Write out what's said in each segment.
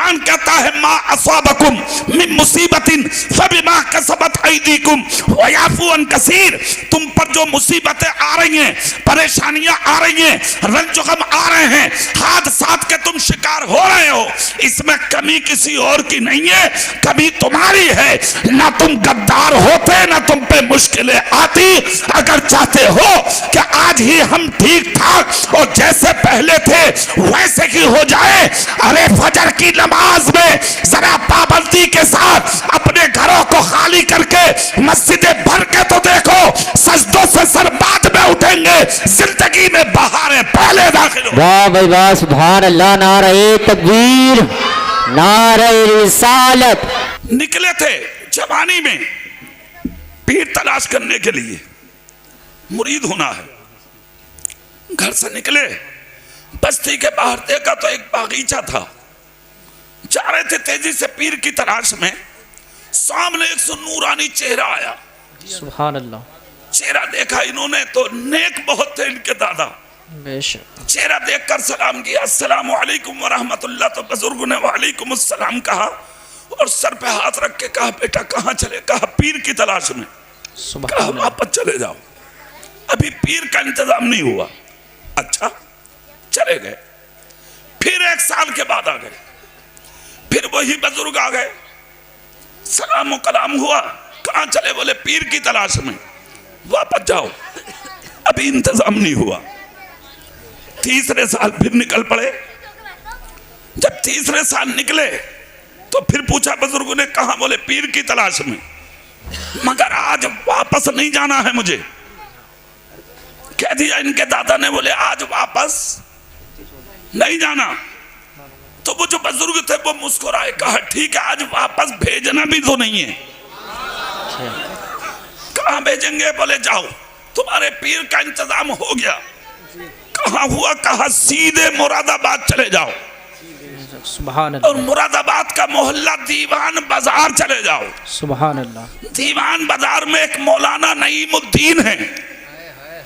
कुरान कहता है मा असाबकुम मिन मुसीबतिन फबिमा कसबत अयदीकुम व याफू अन कसीर। तुम पर जो मुसीबतें आ रही हैं, परेशानियां आ रही हैं, रंज गम आ रहे हैं, हादसात के तुम शिकार हो रहे हो, इसमें कमी किसी और की नहीं है, कमी तुम्हारी है। ना तुम गद्दार होते, ना तुम पे मुश्किलें आती। अगर चाहते हो कि आज ही हम ठीक ठाक और जैसे पहले थे वैसे ही हो जाए, अरे फजर की नमाज में जरा पाबंदी के साथ अपने घरों को खाली करके मस्जिदें भर के तो देखो, सजदों से सर बाद में उठेंगे, जिंदगी में बहारें पहले दाखिल हो। वाह भाई वाह, सुभान अल्लाह, नारे तकबीर, नारे रिसालत। निकले थे जवानी में पीर तलाश करने के लिए, मुरीद होना है। घर से निकले, बस्ती के बाहर देखा तो एक बागीचा था। जा रहे थे तेजी से पीर की तलाश में, सामने एक नूरानी चेहरा आया। सुभान अल्लाह। चेहरा देखा इन्होंने तो नेक बहुत थे इनके दादा। बेशक। चेहरा देखकर सलाम किया, अस्सलामु अलैकुम व रहमतुल्लाह। तो बुजुर्ग ने वालेकुम अस्सलाम कहा और सर पे हाथ रख के कहा बेटा कहाँ चले? कहा पीर की तलाश में। कहा वापस चले जाओ, अभी पीर का इंतजाम नहीं हुआ। अच्छा, चले गए। फिर 1 साल के बाद आ गए, फिर वही बुजुर्ग आ गए, सलाम कलाम हुआ। कहाँ चले? बोले पीर की तलाश में। वापस जाओ, अभी इंतजाम नहीं हुआ। तीसरे साल फिर निकल पड़े। जब तीसरे साल निकले तो फिर पूछा बुजुर्ग ने, कहा? बोले पीर की तलाश में, मगर आज वापस नहीं जाना है मुझे। कह दिया इनके दादा ने, बोले आज वापस नहीं जाना। तो वो जो बुजुर्ग थे वो मुस्कुराए, कहा ठीक है आज वापस भेजना भी तो नहीं है। कहाँ भेजेंगे? बोले जाओ तुम्हारे पीर का इंतजाम हो गया। कहाँ हुआ? कहा सीधे मुरादाबाद चले जाओ, सुभान अल्लाह। और मुरादाबाद का मोहल्ला दीवान बाजार चले जाओ। सुभान अल्लाह। दीवान बाजार में एक मौलाना नईमुद्दीन है,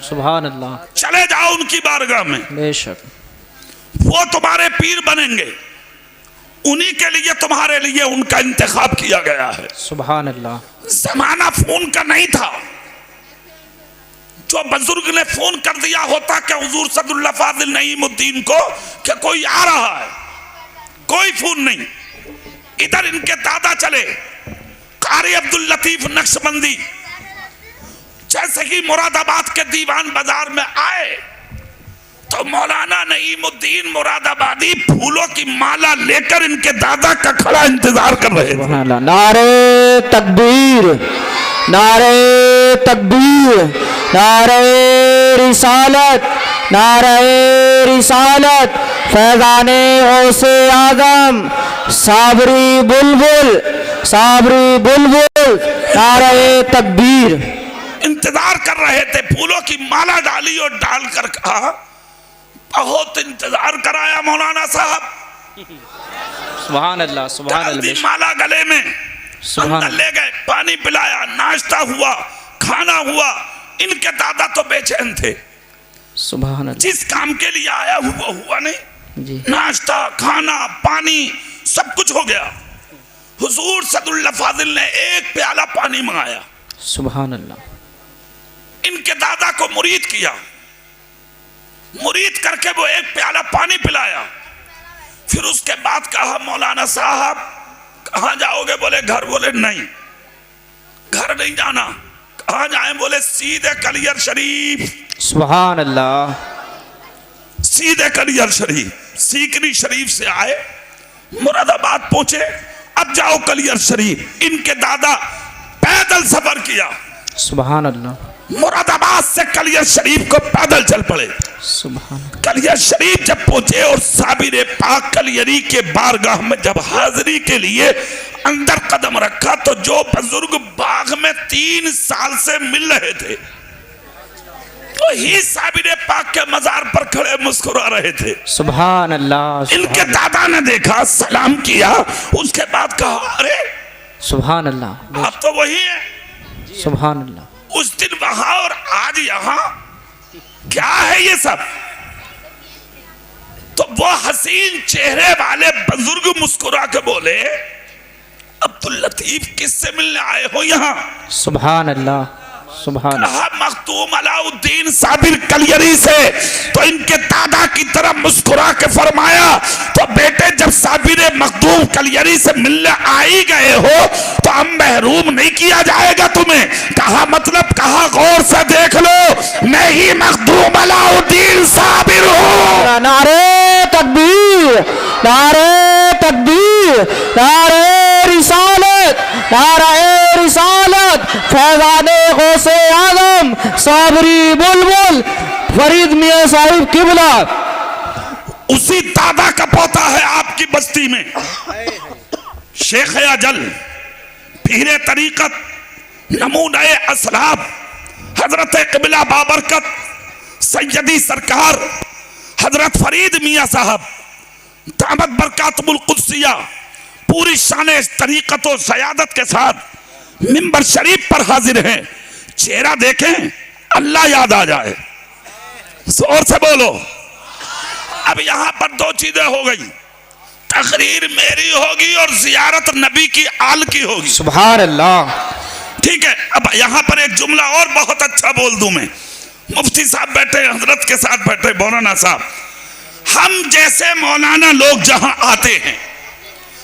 सुभान अल्लाह। चले जाओ उनकी बारगाह में। बेशक। वो तुम्हारे पीर बनेंगे, उन्हीं के लिए तुम्हारे लिए उनका इंतखाब किया गया है। सुभान अल्लाह। जमाना फोन का नहीं था, जो बुजुर्ग ने फोन कर दिया होता कि हुजूर सदुल्लाह फाजिल नईमुद्दीन को कि कोई आ रहा है, कोई फोन नहीं। इधर इनके दादा चले, कारी अब्दुल लतीफ नक्शबंदी, जैसे ही मुरादाबाद के दीवान बाजार में आए तो मौलाना नईमुद्दीन मुरादाबादी फूलों की माला लेकर इनके दादा का खड़ा इंतजार कर रहे थे। नारे तकबीर, नारे तकबीर, नारे रिसालत, नारे रिसालत। फैजाने औसे आदम, साबरी बुलबुल, साबरी बुलबुल, नारे तकबीर। इंतजार कर रहे थे, फूलों की माला डाली और डालकर कहा, बहुत इंतजार कराया मौलाना साहब। सुभान अल्लाह, सुभान अल्लाह। माला गले में, अंदर ले गए, पानी पिलाया, नाश्ता हुआ, खाना हुआ। इनके दादा तो बेचैन थे, सुभान अल्लाह। जिस काम के लिए आया हुआ नहीं जी। नाश्ता, खाना, पानी सब कुछ हो गया। हुजूर सदुल्लाह फाजिल ने एक प्याला पानी मंगाया। सुभान अल्लाह। इनके दादा को मुरीद किया, मुरीद करके वो एक प्याला पानी पिलाया। फिर उसके बाद कहा मौलाना साहब कहाँ जाओगे? बोले घर। बोले नहीं, घर नहीं जाना। कहाँ जाएं? बोले सीधे कलियर शरीफ। सुभान अल्लाह। सीधे कलियर शरीफ, सीकरी शरीफ से आए, मुरादाबाद पहुंचे, अब जाओ कलियर शरीफ। इनके दादा पैदल सफर किया। सुभान अल्लाह। मुरादाबाद से कलियर शरीफ को पैदल चल पड़े। सुभान। कलियर शरीफ जब पहुंचे और साबिर पाक कलियरी के बारगाह में जब हाजिरी के लिए अंदर कदम रखा तो जो बुजुर्ग बाग में 3 साल से मिल रहे थे तो ही साबिर पाक के मजार पर खड़े मुस्कुरा रहे थे। सुभान अल्लाह। इनके दादा ने देखा, सलाम किया, उसके बाद कहा अरे सुभान अल्लाह, आप तो वही है। सुभान अल्लाह। उस दिन वहां और आज यहां क्या है ये सब? तो वो हसीन चेहरे वाले बुजुर्ग मुस्कुरा के बोले, अब्दुल लतीफ किससे मिलने आए हो यहाँ? सुभान अल्लाह, सुभान। कहा मखदूम अलाउद्दीन साबिर कलियरी से। तो इनके दादा की तरफ मुस्कुरा के फरमाया, तो बेटे जब साबिर मखदूम कलियरी से मिलने आ ही गए हो तो हम महरूम नहीं किया जाएगा तुम्हें। कहा मतलब? कहा गौर से देख लो, मैं ही मखदूम अलाउद्दीन साबिर हूँ। नारे तकबीर, नारे तकबीर, नारे रिसालत, नारे रिसालत, फैज़ाने गौसे आज़म साबरी बुलबुल फरीद मियां साहिब किबला। उसी दादा का पोता है आपकी बस्ती में, शेख अजल, पीरे तरीकत, नमूने असलाब, हजरत किबला बाबरकत, सैयदी सरकार हजरत फरीद मियां साहब दामत बरकातुल कुद्सिया पूरी शान तरीकत और सयादत के साथ मिंबर शरीफ पर हाजिर हैं। चेहरा देखें, अल्लाह याद आ जाए। जोर से बोलो। अब यहां पर दो चीजें हो गई, तकरीर मेरी होगी और जियारत नबी की आल की होगी। सुभान अल्लाह। ठीक है, अब यहां पर एक जुमला और बहुत अच्छा बोल दूं मैं। मुफ्ती साहब बैठे, हजरत के साथ बैठे, मौलाना साहब, हम जैसे मौलाना लोग जहां आते हैं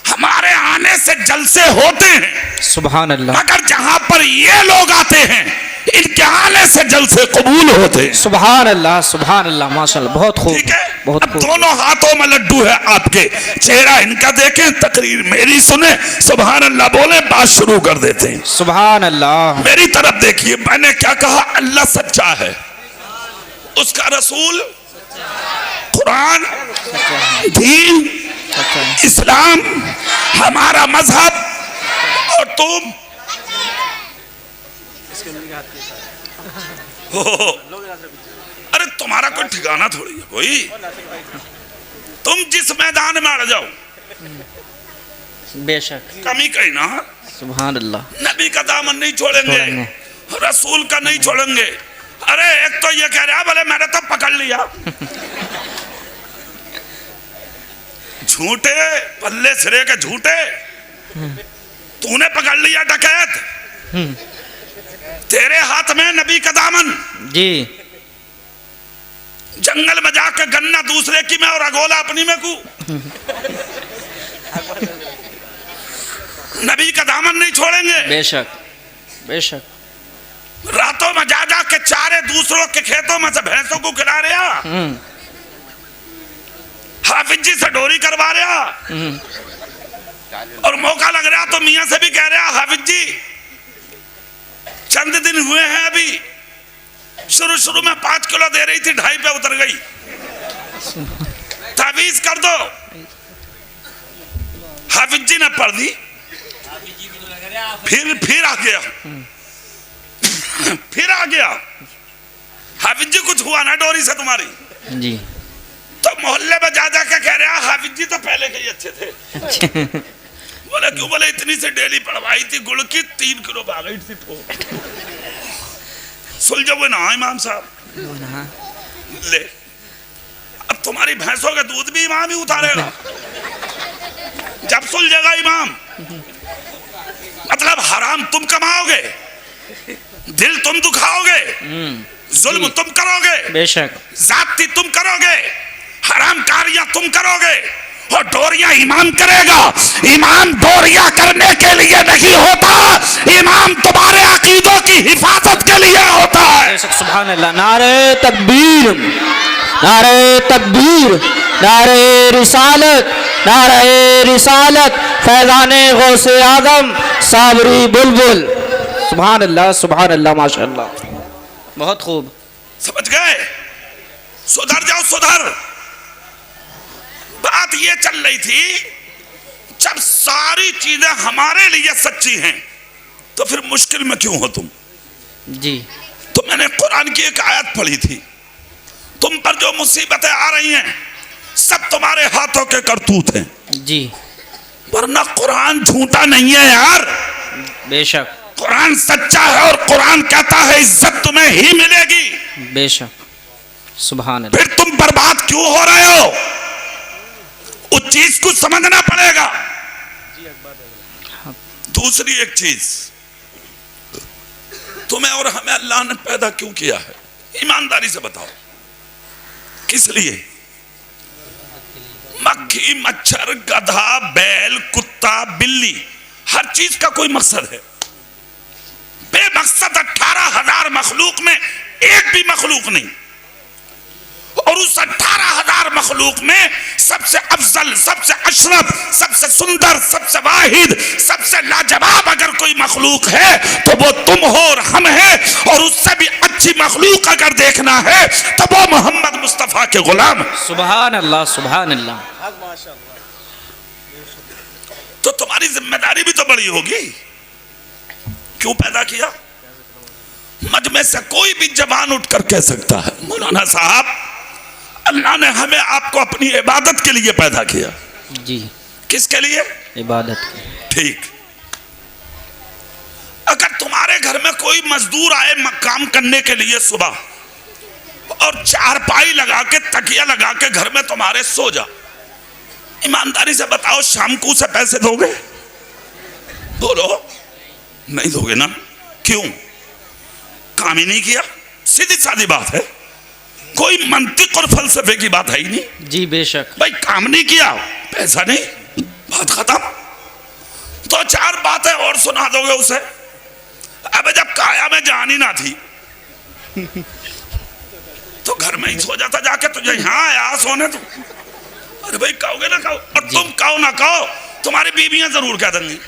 हमारे आने से जलसे होते हैं। सुभान अल्लाह। मगर जहां पर ये लोग आते हैं इनके आने से जलसे कबूल होते हैं। सुभान अल्लाह, सुभान अल्लाह, माशाल्लाह, बहुत खूब। ठीक है, बहुत अब खूब। दोनों हाथों में लड्डू है आपके, चेहरा इनका देखें, तकरीर मेरी सुने, सुभान अल्लाह बोले, बात शुरू कर देते हैं। सुभान अल्लाह। मेरी तरफ देखिए, मैंने क्या कहा? अल्लाह सच्चा है, उसका रसूल, कुरान, दीन, इस्लाम, हमारा मजहब, और तुम हो। अरे तुम्हारा कोई ठिकाना थोड़ी है कोई, तुम जिस मैदान में अड़ जाओ, बेशक, कमी कहीं ना। सुभान अल्लाह। नबी का दामन नहीं छोड़ेंगे, रसूल का नहीं छोड़ेंगे। अरे एक तो ये कह रहा बोले मैंने तो पकड़ लिया, झूठे पल्ले सिरे के झूठे, तूने पकड़ लिया डकैत, तेरे हाथ में नबी का दामन जी। जंगल में जाकर गन्ना दूसरे की में और अगोला अपनी में को, नबी का दामन नहीं छोड़ेंगे। बेशक, बेशक। रातों में जा जा के चारे दूसरों के खेतों में से भैंसों को खिला रहा, हाफिज जी से डोरी करवा रहा, और मौका लग रहा तो मियां से भी कह रहा, हाफिज जी चंद दिन हुए हैं अभी, शुरू में 5 किलो दे रही थी, 2.5 पे उतर गई, तावीज कर दो। हाफिज जी ने पढ़ दी, फिर आ गया, फिर आ गया, हाफिज जी कुछ हुआ ना डोरी से तुम्हारी जी। तो मोहल्ले में जा जा के कह रहा, हाफिज जी तो पहले के ही अच्छे थे। बोले क्यों? बोले इतनी से डेली पढ़वाई थी, गुड़ की 3 किलो भागई थी। सुलझो हुए ना इमाम साहब, ले अब तुम्हारी भैंसों के दूध भी इमाम ही उतारेगा जब सुलझेगा इमाम। मतलब हराम तुम कमाओगे, दिल तुम दुखाओगे, जुल्म तुम करोगे, बेशक, जाती तुम करोगे, हराम कारियां तुम करोगे, और डोरियां इमाम करेगा। इमाम डोरियां करने के लिए नहीं होता, इमाम तुम्हारे अकीदों की हिफाजत के लिए होता है। सुभान अल्लाह। नारे तकबीर, नारे तकबीर, नारे रिसालत, नारे रिसालत, फैज़ाने गौसे आज़म साबरी बुलबुल। सुभान अल्लाह, सुभान अल्लाह, माशाअल्लाह, बहुत खूब। समझ गए? सुधर जाओ, सुधर। बात ये चल रही थी, जब सारी चीजें हमारे लिए सच्ची हैं तो फिर मुश्किल में क्यों हो तुम? जी। तो मैंने कुरान की एक आयत पढ़ी थी, तुम पर जो मुसीबतें आ रही हैं सब तुम्हारे हाथों के करतूत हैं जी, वरना कुरान झूठा नहीं है यार। बेशक, कुरान सच्चा है और कुरान कहता है इज्जत तुम्हें ही मिलेगी। बेशक, सुभान अल्लाह। फिर तुम बर्बाद क्यों हो रहे हो? उस चीज को समझना पड़ेगा। दूसरी एक चीज, तुम्हें और हमें अल्लाह ने पैदा क्यों किया है? ईमानदारी से बताओ, किस लिए? मक्खी, मच्छर, गधा, बैल, कुत्ता, बिल्ली, हर चीज का कोई मकसद है। बेमकसद 18,000 मखलूक में एक भी मखलूक नहीं, और उस 18,000 मखलूक में सबसे अफजल, सबसे अशरफ, सबसे सुंदर, सबसे वाहिद, सबसे लाजवाब अगर कोई मखलूक है तो वो तुम हो और हम हैं। और उससे भी अच्छी मखलूक अगर देखना है तो वो मोहम्मद मुस्तफा के गुलाम। सुभान अल्लाह, सुभान अल्लाह। तो तुम्हारी जिम्मेदारी भी तो बड़ी होगी। क्यों पैदा किया? मजमे से कोई भी जबान उठकर कह सकता है, मौलाना साहब अल्लाह ने हमें आपको अपनी इबादत के लिए पैदा किया। जी। किसके लिए? इबादत के। ठीक। अगर तुम्हारे घर में कोई मजदूर आए काम करने के लिए सुबह, और चारपाई लगा के, तकिया लगा के घर में तुम्हारे सो जा, ईमानदारी से बताओ शाम को उसे पैसे दोगे? बोलो, नहीं दोगे ना। क्यों? काम ही नहीं किया। सीधी सादी बात है, कोई मंतिक और फलसफे की बात है ही नहीं। जी बेशक। भाई काम नहीं किया, पैसा नहीं, बात खत्म। तो चार बातें और सुना दोगे उसे। अबे जब काया में जान ही ना थी तो घर में ही सो जाता जाके, तुझे यहाँ आया सोने तू। अरे भाई कहोगे ना कहो, और तुम कहो ना कहो, तुम्हारी बीवियां जरूर कह देंगी,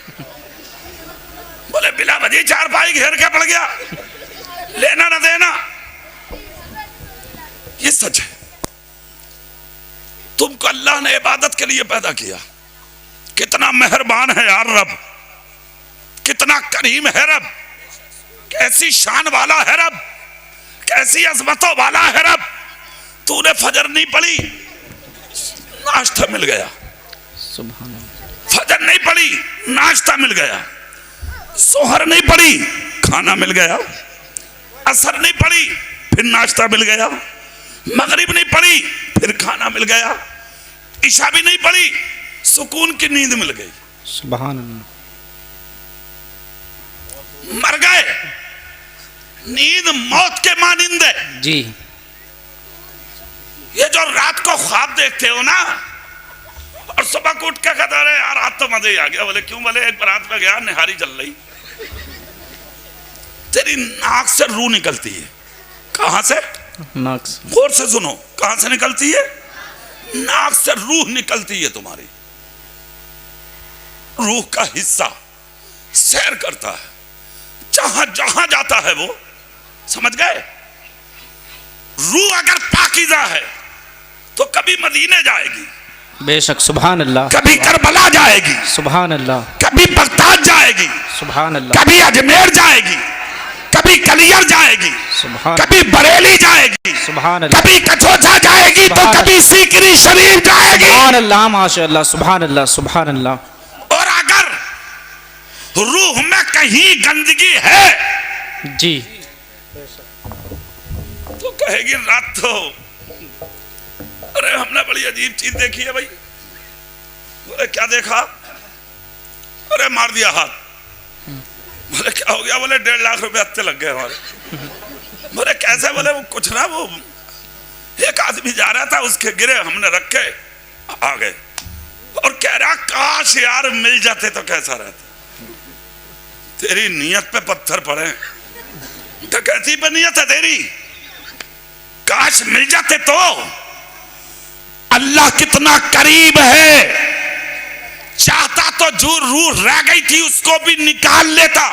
बोले बिला बजी चारपाई घेर के पड़ गया, लेना ना देना। ये सच है। तुमको अल्लाह ने इबादत के लिए पैदा किया। कितना मेहरबान है यार रब, कितना करीम है रब, कैसी शान वाला है रब, कैसी अजमतों वाला है रब। तूने फजर नहीं पढ़ी, नाश्ता मिल गया। सुभान अल्लाह। फजर नहीं पढ़ी, नाश्ता मिल गया। सोहर नहीं पढ़ी, खाना मिल गया। असर नहीं पढ़ी, फिर नाश्ता मिल गया। मगरिब नहीं पढ़ी, फिर खाना मिल गया। इशा भी नहीं पढ़ी, सुकून की नींद मिल गई। सुभान अल्लाह। मर गए, नींद मौत के मानिंदे। जी। ये जो रात को ख्वाब देखते हो ना, और सुबह को उठ के कहते रहे यार रात तो मजे ही आ गया। बोले क्यों? बोले एक बारात में गया, निहारी जल रही, तेरी नाक से रूह निकलती है। कहां से? नाक से। गौर से सुनो, कहां से निकलती है? नाक से रूह निकलती है तुम्हारी। रूह का हिस्सा सैर करता है, जहां जहां जाता है वो, समझ गए? रूह अगर पाकीज़ा है तो कभी मदीने जाएगी, बेशक। सुभान अल्लाह। कभी करबला जाएगी, सुभान अल्लाह। कभी बगदाद जाएगी, सुभान अल्लाह। कभी अजमेर जाएगी, कभी कलियर जाएगी, सुभान, कभी बरेली जाएगी, सुभान अल्लाह। कभी कचौथा जाएगी, तो कभी सीकरी शरीफ जाएगी। सुभान अल्लाह, माशाअल्लाह, सुभान अल्लाह, सुभान अल्लाह। और अगर रूह में कहीं गंदगी है जी, तो कहेगी रात तो, अरे हमने बड़ी अजीब चीज देखी है भाई। बोले क्या देखा? अरे मार दिया हाथ। बोले क्या हो गया? बोले 1.5 लाख रुपए हत्ते लग गए हमारे। बोले कैसे? बोले वो कुछ ना, वो एक आदमी जा रहा था, उसके गिरे, हमने रखे, आ गए। और कह रहा काश यार मिल जाते तो कैसा रहता। तेरी नियत पे पत्थर पड़े, तो कैसी पे नियत है तेरी? काश मिल जाते तो। अल्लाह कितना करीब है, चाहता तो जो रूह रह गई थी उसको भी निकाल लेता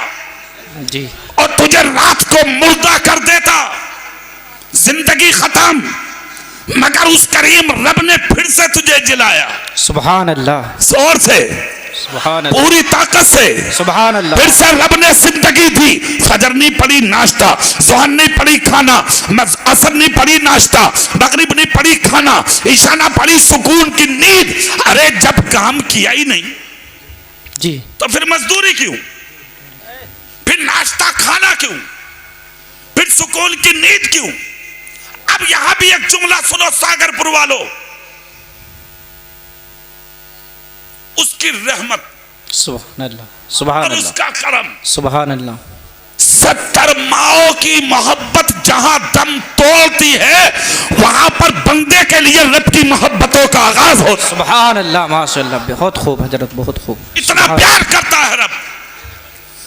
जी, और तुझे रात को मुर्दा कर देता, जिंदगी खत्म। मगर उस करीम रब ने फिर से तुझे जिलाया। सुभान अल्लाह। जोर से, सुभान अल्लाह, पूरी ताकत से। सुभान अल्लाह। फिर से रब ने जिंदगी दी। फजर नहीं पड़ी, नाश्ता। ज़ोहर नहीं पड़ी, खाना। असर नहीं पड़ी, नाश्ता। मगरिब नहीं पड़ी, खाना। ईशा ना पड़ी, सुकून की नींद। अरे जब काम किया ही नहीं जी, तो फिर मजदूरी क्यों? फिर नाश्ता खाना क्यों? फिर सुकून की नींद क्यों? अब यहां भी एक जुमला सुनो सागरपुर वालों, उसकी रहमत, सुभान अल्लाह, सुभान और अल्लाह, उसका करम। सुभान अल्लाह। 70 माओ की मोहब्बत जहां दम तोड़ती है, वहां पर बंदे के लिए रब की मोहब्बतों का आगाज होता है। सुभान अल्लाह, माशाअल्लाह, बहुत खूब हजरत, बहुत खूब। इतना प्यार करता है रब।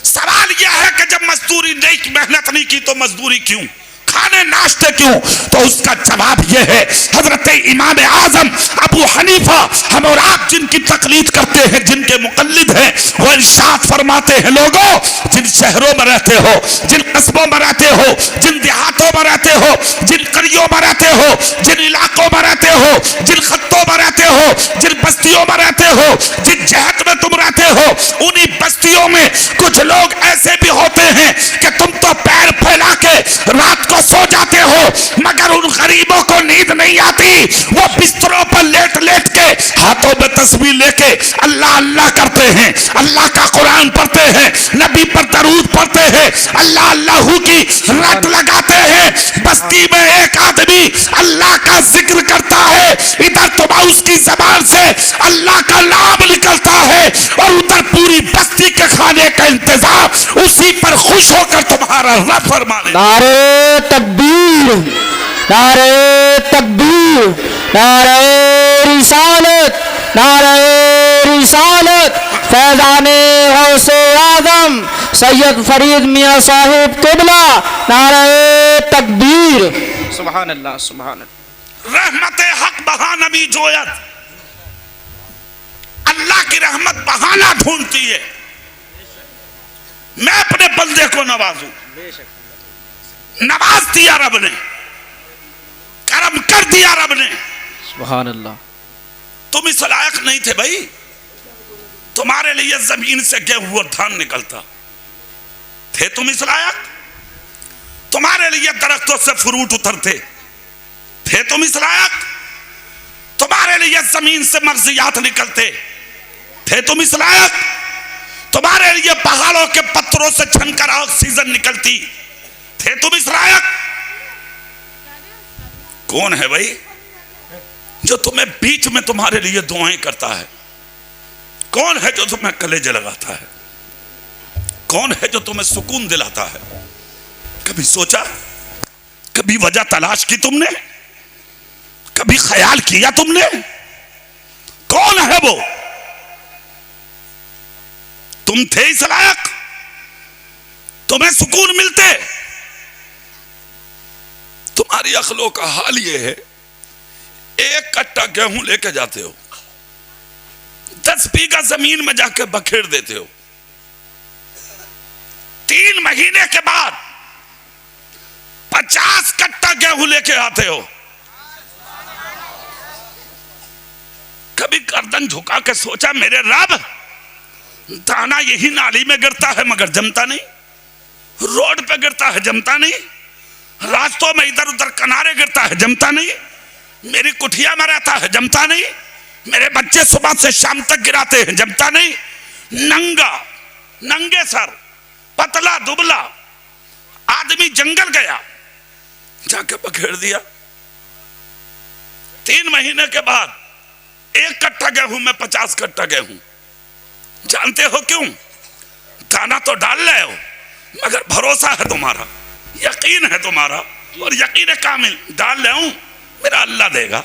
सवाल यह है कि जब मजदूरी नहीं, मेहनत नहीं की तो मजदूरी क्यों, खाने नाश्ते क्यों? तो उसका जवाब यह है, हजरत इमाम आजम अबू हनीफा, हम और आप जिनकी तकलीद करते हैं, जिनके मुकल्लिद हैं, वो इरशाद फरमाते हैं, लोगों जिन शहरों में रहते हो, जिन कस्बों में रहते हो, जिन देहातों में रहते हो, जिन करियों में रहते हो, जिन इलाकों में रहते हो, जिन खत्तों में रहते हो, जिन बस्तियों में रहते हो, जिन जहत में तुम रहते हो, उन्हीं बस्तियों में कुछ लोग ऐसे भी होते हैं कि तुम तो पैर फैला के रात को सो जाते हो, मगर उन गरीबों को नींद नहीं आती। वो बिस्तरों पर लेट लेट के हाथों में तस्बीह लेके अल्लाह अल्लाह करते हैं, अल्लाह का कुरान पढ़ते हैं, नबी पर दरूद पढ़ते हैं, अल्लाह अल्लाह की रट लगाते हैं। बस्ती में एक आदमी अल्लाह का जिक्र करता है, इधर तो उसकी जबान से अल्लाह का नाम निकलता है, और उधर पूरी बस्ती के खाने का इंतजाम उसी पर खुश होकर तुम्हारा रब फरमाने। नारे तकबीर, नारे तकबीर, नारे रिसालत, नारे रिसालत, फैज़ाने गौसे आज़म सैयद फरीद मियाँ साहिब किबला, नारे तकबीर। सुभान अल्लाह, सुभान अल्लाह। रहमत हक बहा नबी जोयत, अल्लाह की रहमत बहाना ढूंढती है। मैं अपने बंदे को नवाजूं, नवाज दिया रब ने, करम कर दिया रब ने। सुभान अल्लाह। तुम इस लायक नहीं थे भाई, तुम्हारे लिए जमीन से गेहूं हुआ धान निकलता, थे तुम इस लायक? तुम्हारे लिए दरख्तों से फ्रूट उतरते, थे तुम इस लायक? तुम्हारे लिए जमीन से मगजियात निकलते, थे तुम इस लायक? तुम्हारे लिए पहाड़ों के पत्थरों से छनकर ऑक्सीजन निकलती, थे तुम इस लायक? कौन है भाई जो तुम्हें बीच में तुम्हारे लिए दुआएं करता है? कौन है जो तुम्हें कलेजे लगाता है? कौन है जो तुम्हें सुकून दिलाता है? कभी सोचा, कभी वजह तलाश की तुमने, कभी ख्याल किया तुमने? कौन है वो? तुम थे इस लायक? तुम्हें सुकून मिलते? तुम्हारी अक्लों का हाल ये है, एक कट्टा गेहूं लेके जाते हो, 10 बीघा जमीन में जाके बखेर देते हो, 3 महीने के बाद 50 कट्टा गेहूं लेके आते हो। कभी गर्दन झुका के सोचा, मेरे रब, दाना यही नाली में गिरता है मगर जमता नहीं, रोड पे गिरता है जमता नहीं, रास्तों में इधर उधर किनारे गिरता है जमता नहीं, मेरी कुठिया में रहता है जमता नहीं, मेरे बच्चे सुबह से शाम तक गिराते हैं जमता नहीं। नंगा, नंगे सर, पतला दुबला आदमी जंगल गया, जाके बखेर दिया। 3 महीने के बाद 1 कट्टा गेहूं में 50 कट्टा गेहूं। जानते हो क्यों? दाना तो डाल रहे हो मगर भरोसा है तुम्हारा, यकीन है तुम्हारा, और यकीन कामिल, डाल रहे हूं मेरा अल्लाह देगा।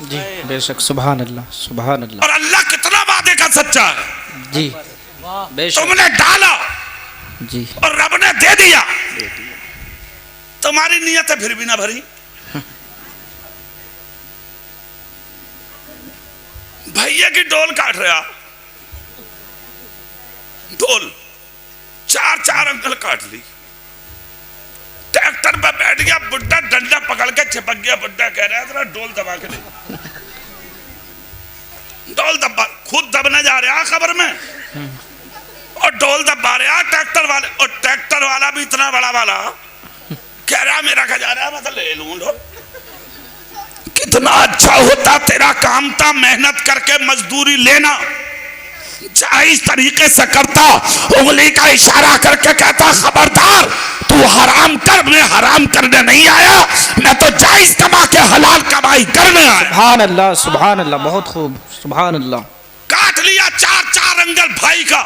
जी बेशक, सुभान अल्लाह, सुभान अल्लाह। और अल्लाह कितना वादे का सच्चा है। जी बेशक। तुमने डाला जी और रब ने दे दिया, तुम्हारी नीयत है फिर भी ना भरी। भैया की डोल काट रहा, डोल 4 अंकल काट ली, ट्रैक्टर पर बैठ गया बुड्ढा, डंडा पकड़ के चिपक गया। बुड्ढा कह रहा है जरा डोल दबा के ले। डोल दबा, खुद दबने जा रहा खबर में, और डोल दबा रहा ट्रैक्टर वाले, और ट्रैक्टर वाला भी इतना बड़ा वाला कह रहा मेरा खजाना मतलब ले लूं। लो कितना अच्छा होता तेरा काम था, मेहनत करके मजदूरी लेना, जायज तरीके से करता, उंगली का इशारा करके कहता खबरदार तू हराम कर, मैं हराम करने नहीं आया, मैं तो जायज कमा के हलाल कमाई करने आया। सुभान अल्लाह, सुभान अल्लाह, बहुत खूब, सुभान अल्लाह। काट लिया 4 अंगल भाई का,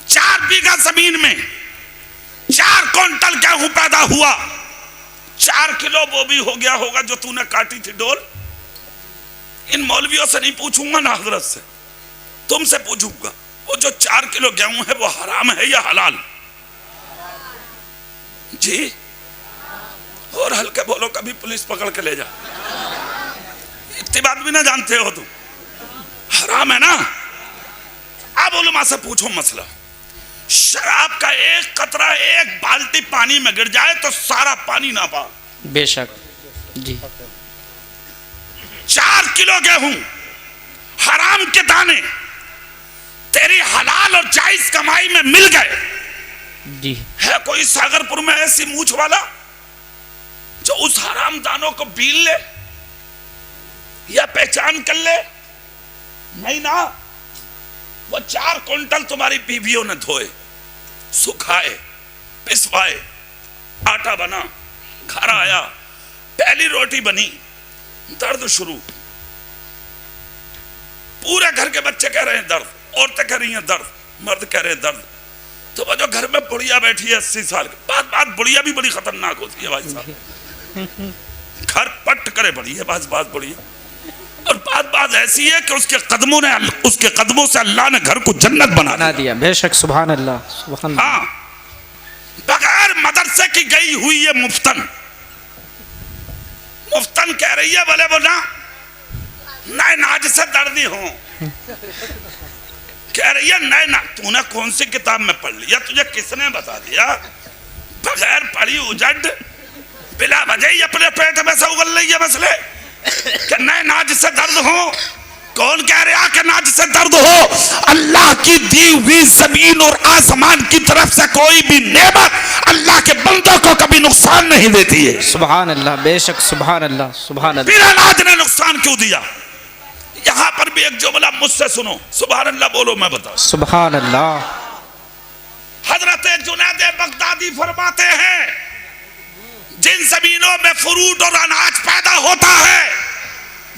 4 बीघा जमीन में 4 क्विंटल गेहूं पैदा हुआ। 4 किलो वो भी हो गया होगा जो तूने काटी थी डोल। इन मौलवियों से नहीं पूछूंगा ना हजरत से, तुमसे पूछूंगा। वो जो 4 किलो गेहूं है वो हराम है या हलाल? जी और हल्के बोलो, कभी पुलिस पकड़ के ले जा। इतनी बात भी ना जानते हो तुम, हराम है ना। अब उलमा से पूछो मसला, शराब का एक कतरा एक बाल्टी पानी में गिर जाए तो सारा पानी ना पा। बेशक जी। 4 किलो गेहूं हराम के दाने तेरी हलाल और जायज कमाई में मिल गए जी। है कोई सागरपुर में ऐसी मूछ वाला जो उस हराम दानों को बीन ले या पहचान कर ले? नहीं ना। वो 4 क्विंटल तुम्हारी बीवियों ने धोए, सुखाए, पिसवाए, आटा बना, घर आया, पहली रोटी बनी, दर्द शुरू। पूरे घर के बच्चे कह रहे हैं दर्द, औरतें कह रही हैं दर्द, मर्द कह रहे हैं दर्द। तो वो जो घर में बुढ़िया बैठी है 80 साल की, बात बुढ़िया भी बड़ी खतरनाक होती है भाई साहब। घर पट करे बड़ी है बात बुढ़िया, और बात ऐसी है कि उसके कदमों से अल्लाह ने घर को जन्नत बना दिया। बेशक सुभान अल्लाह सुभान अल्लाह। हाँ, बगैर मदरसे की गई हुई ये मुफ्तन कह रही है बोले वो नए नाज से दर्दी हो। कह रही है नए ना। तूने कौन सी किताब में पढ़ लिया? तुझे किसने बता दिया? बगैर पढ़ी उजड़ बिला वजह ही अपने पेट में से उगल रही है मसले कि नए नाज से दर्द हो। कौन कह रहा कि नाज से दर्द हो? अल्लाह की दी हुई जमीन और आसमान की तरफ से कोई भी नेमत अल्लाह के बंदों को कभी नुकसान नहीं देती है। सुभान अल्लाह, बेशक सुभान अल्लाह सुभान अल्लाह। फिर अनाज ने नुकसान क्यों दिया? यहां पर भी एक जुमला मुझसे सुनो, सुभान अल्लाह बोलो, मैं बताऊं। सुभान अल्लाह। हजरत जुनैद बगदादी फरमाते हैं जिन जमीनों में फ्रूट और अनाज पैदा होता है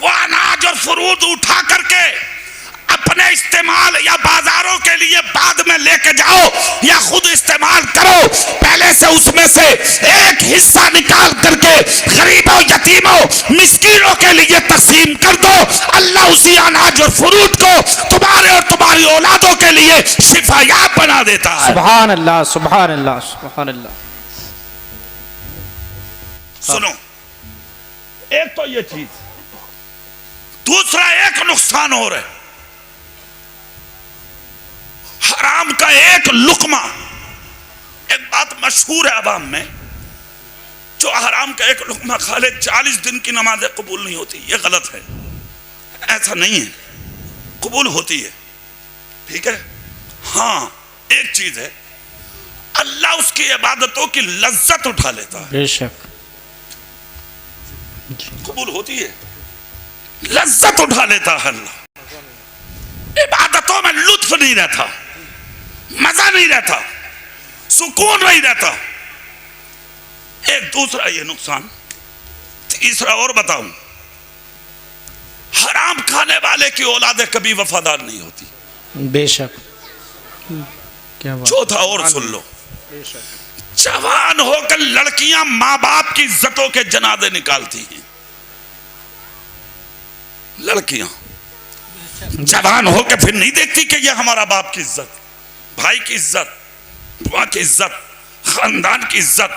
वो अनाज और फ्रूट उठा करके अपने इस्तेमाल या बाजारों के लिए बाद में लेके जाओ या खुद इस्तेमाल करो। पहले से उसमें से एक हिस्सा निकाल करके गरीबों, यतीमों, मिस्कीनों के लिए तकसीम कर दो। अल्लाह उसी अनाज और फ्रूट को तुम्हारे और तुम्हारी औलादों के लिए शिफायाब बना देता है। सुभान अल्लाह सुभान अल्लाह सुभान अल्लाह। सुनो, एक तो ये चीज, दूसरा एक नुकसान और है। हराम का एक लुकमा, एक बात मशहूर है अवाम में, जो हराम का एक लुकमा खा ले 40 दिन की नमाजें कबूल नहीं होती। ये गलत है, ऐसा नहीं है, कबूल होती है। ठीक है। हाँ, एक चीज है, अल्लाह उसकी इबादतों की लज्जत उठा लेता है। बेशक कबूल होती है, लज्जत उठा लेता है अल्लाह। इबादतों में लुत्फ नहीं रहता, मजा नहीं रहता, सुकून नहीं रहता। एक दूसरा ये नुकसान। तीसरा और बताऊं, हराम खाने वाले की औलादें कभी वफादार नहीं होती। बेशक। क्या बात। चौथा और सुन लो, जवान होकर लड़कियां माँ बाप की इज्जतों के जनाजे निकालती हैं। लड़कियां जवान होकर फिर नहीं देखती कि यह हमारा बाप की इज्जत, भाई की इज्जत, बुआ की इज्जत, खानदान की इज्जत,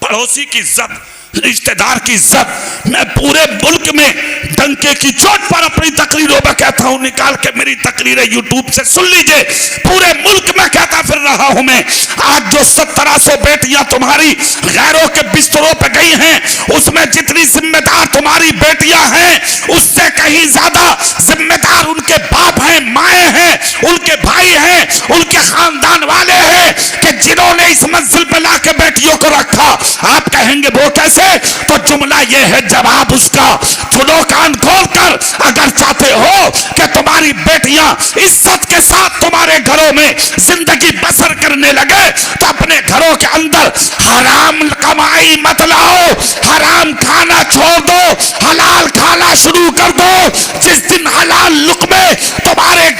पड़ोसी की इज्जत, रिश्तेदार की इज्जत। मैं पूरे मुल्क में डंके की चोट पर अपनी तकरीरों में कहता हूं, निकाल के मेरी तकरीरें यूट्यूब से सुन लीजिए। पूरे मुल्क में कहता फिर रहा हूं मैं, आज जो 1700 बेटियां तुम्हारी गैरों के बिस्तरों पर गई हैं, उसमें जितनी जिम्मेदार तुम्हारी बेटियां हैं उससे कहीं ज्यादा जिम्मेदार उनके बाप हैं, माए हैं, उनके भाई हैं, उनके खानदान वाले हैं कि जिन्होंने इस मंजिल पर लाके बेटियों को रखा। आप कहेंगे वो कैसे? तो जुमला यह है, जवाब उसका सुनो कान खोलकर। अगर चाहते हो कि तुम्हारी बेटियां इज्जत के साथ तुम्हारे घरों में जिंदगी बसर करने लगे तो अपने घरों के अंदर हराम कमाई मत लाओ, हराम खाना छोड़ दो, हलाल खाना शुरू कर दो। जिस दिन हलाल लुक़मे तुम्हारे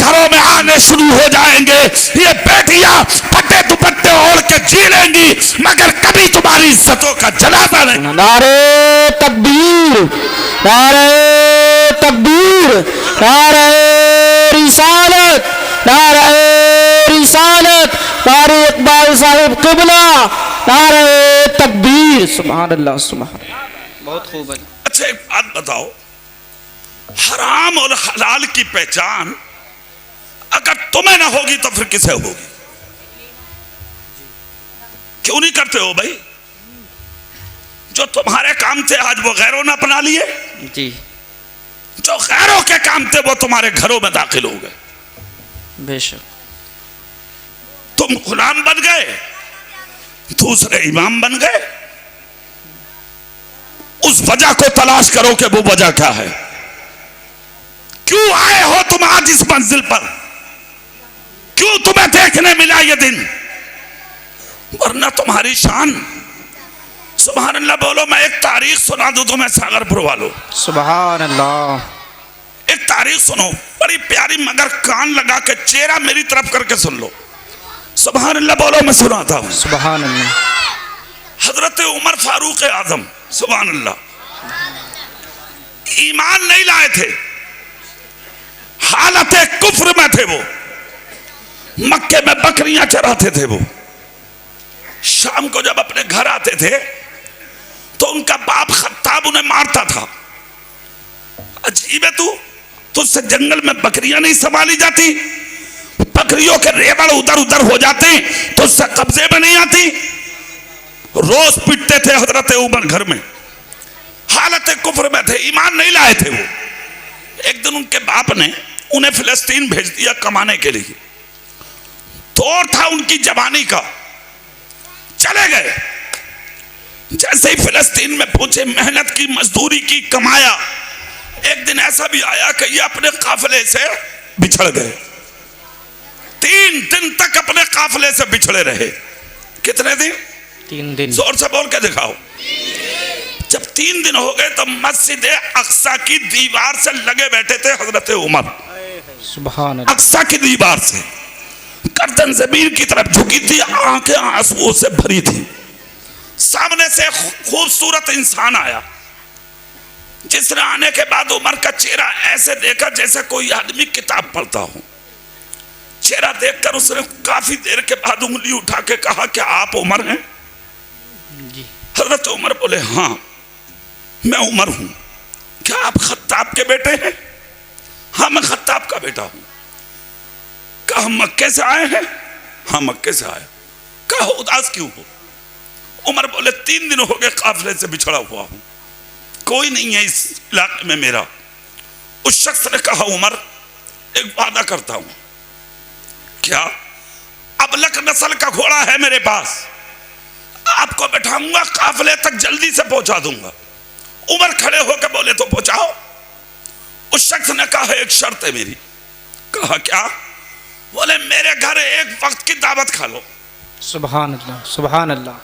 शुरू हो जाएंगे, ये बेटियां फटे दुपट्टे ओढ़ के जी लेंगी, मगर कभी तुम्हारी इज्जतों का जनाजा नहीं। नारे तकबीर, नारे तकबीर, नारे रिसालत, नारे रिसालत, नारे इकबाल साहिब किबला, नारे तकबीर। सुभान अल्लाह, सुभान। बहुत खूब है। अच्छा एक बात बताओ, हराम और हलाल की पहचान अगर तुम्हें ना होगी तो फिर किसे होगी? क्यों नहीं करते हो भाई? जो तुम्हारे काम थे आज वो गैरों ने अपना लिए जी, जो गैरों के काम थे वो तुम्हारे घरों में दाखिल हो गए। बेशक। तुम गुलाम बन गए, दूसरे इमाम बन गए। उस वजह को तलाश करो कि वो वजह क्या है, क्यों आए हो तुम आज इस मंजिल पर, क्यों तुम्हें देखने मिला ये दिन? वरना तुम्हारी शान, सुभान अल्लाह बोलो। मैं एक तारीख सुना दूं तुम्हें सागरपुर वालों, सुभान अल्लाह। एक तारीख सुनो बड़ी प्यारी, मगर कान लगा के चेहरा मेरी तरफ करके सुन लो। सुभान अल्लाह बोलो, मैं सुनाता हूं। सुभान अल्लाह। हजरत उमर फारूक आजम, सुभान अल्लाह, ईमान नहीं लाए थे, हालत कुफ्र में थे। वो मक्के में बकरियां चराते थे। वो शाम को जब अपने घर आते थे तो उनका बाप खत्ताब उन्हें मारता था। अजीब है, तू तुझसे जंगल में बकरियां नहीं संभाली जाती, बकरियों के रेवड़ उधर उधर हो जाते तो उससे कब्जे में नहीं आती। रोज पिटते थे हजरत उमर घर में, हालत कुफ्र में थे, ईमान नहीं लाए थे वो। एक दिन उनके बाप ने उन्हें फिलिस्तीन भेज दिया कमाने के लिए। दौर था उनकी जवानी का, चले गए। जैसे ही फिलिस्तीन में पहुंचे, मेहनत की, मजदूरी की, कमाया। एक दिन ऐसा भी आया कि ये अपने काफिले से बिछड़ गए। 3 दिन तक अपने काफिले से बिछड़े रहे। कितने दिन? 3 दिन। जोर से बोल के दिखाओ। जब 3 दिन हो गए तो मस्जिद अक्सा की दीवार से लगे बैठे थे हजरत उमर। सुभान अल्लाह। अक्सा की दीवार से गर्दन जमीन की तरफ झुकी थी, आंखें आंसुओं से भरी थी। सामने से खूबसूरत इंसान आया, जिसने आने के बाद उमर का चेहरा ऐसे देखा जैसे कोई आदमी किताब पढ़ता हो। चेहरा देखकर उसने काफी देर के बाद उंगली उठा के कहा, क्या आप उमर हैं? जी। हजरत उमर बोले, हाँ मैं उमर हूं। क्या आप खत्ताब के बेटे हैं? हाँ मैं खत्ताब का बेटा हूं। कहा मक्के से आए हैं? हाँ मक्के से आए। कहा उदास क्यों हो? उमर बोले, 3 दिन हो गए काफिले से बिछड़ा हुआ हूं, कोई नहीं है इस इलाके में मेरा। उस शख्स ने कहा, उमर एक वादा करता हूं। क्या? अबलक नस्ल का घोड़ा है मेरे पास, आपको बैठाऊंगा, काफिले तक जल्दी से पहुंचा दूंगा। उमर खड़े होकर बोले, तो पहुंचाओ। उस शख्स ने कहा, एक शर्त है मेरी। कहा क्या? बोले, मेरे घर एक वक्त की दावत खा लो। सुभान अल्लाह, सुभान अल्लाह।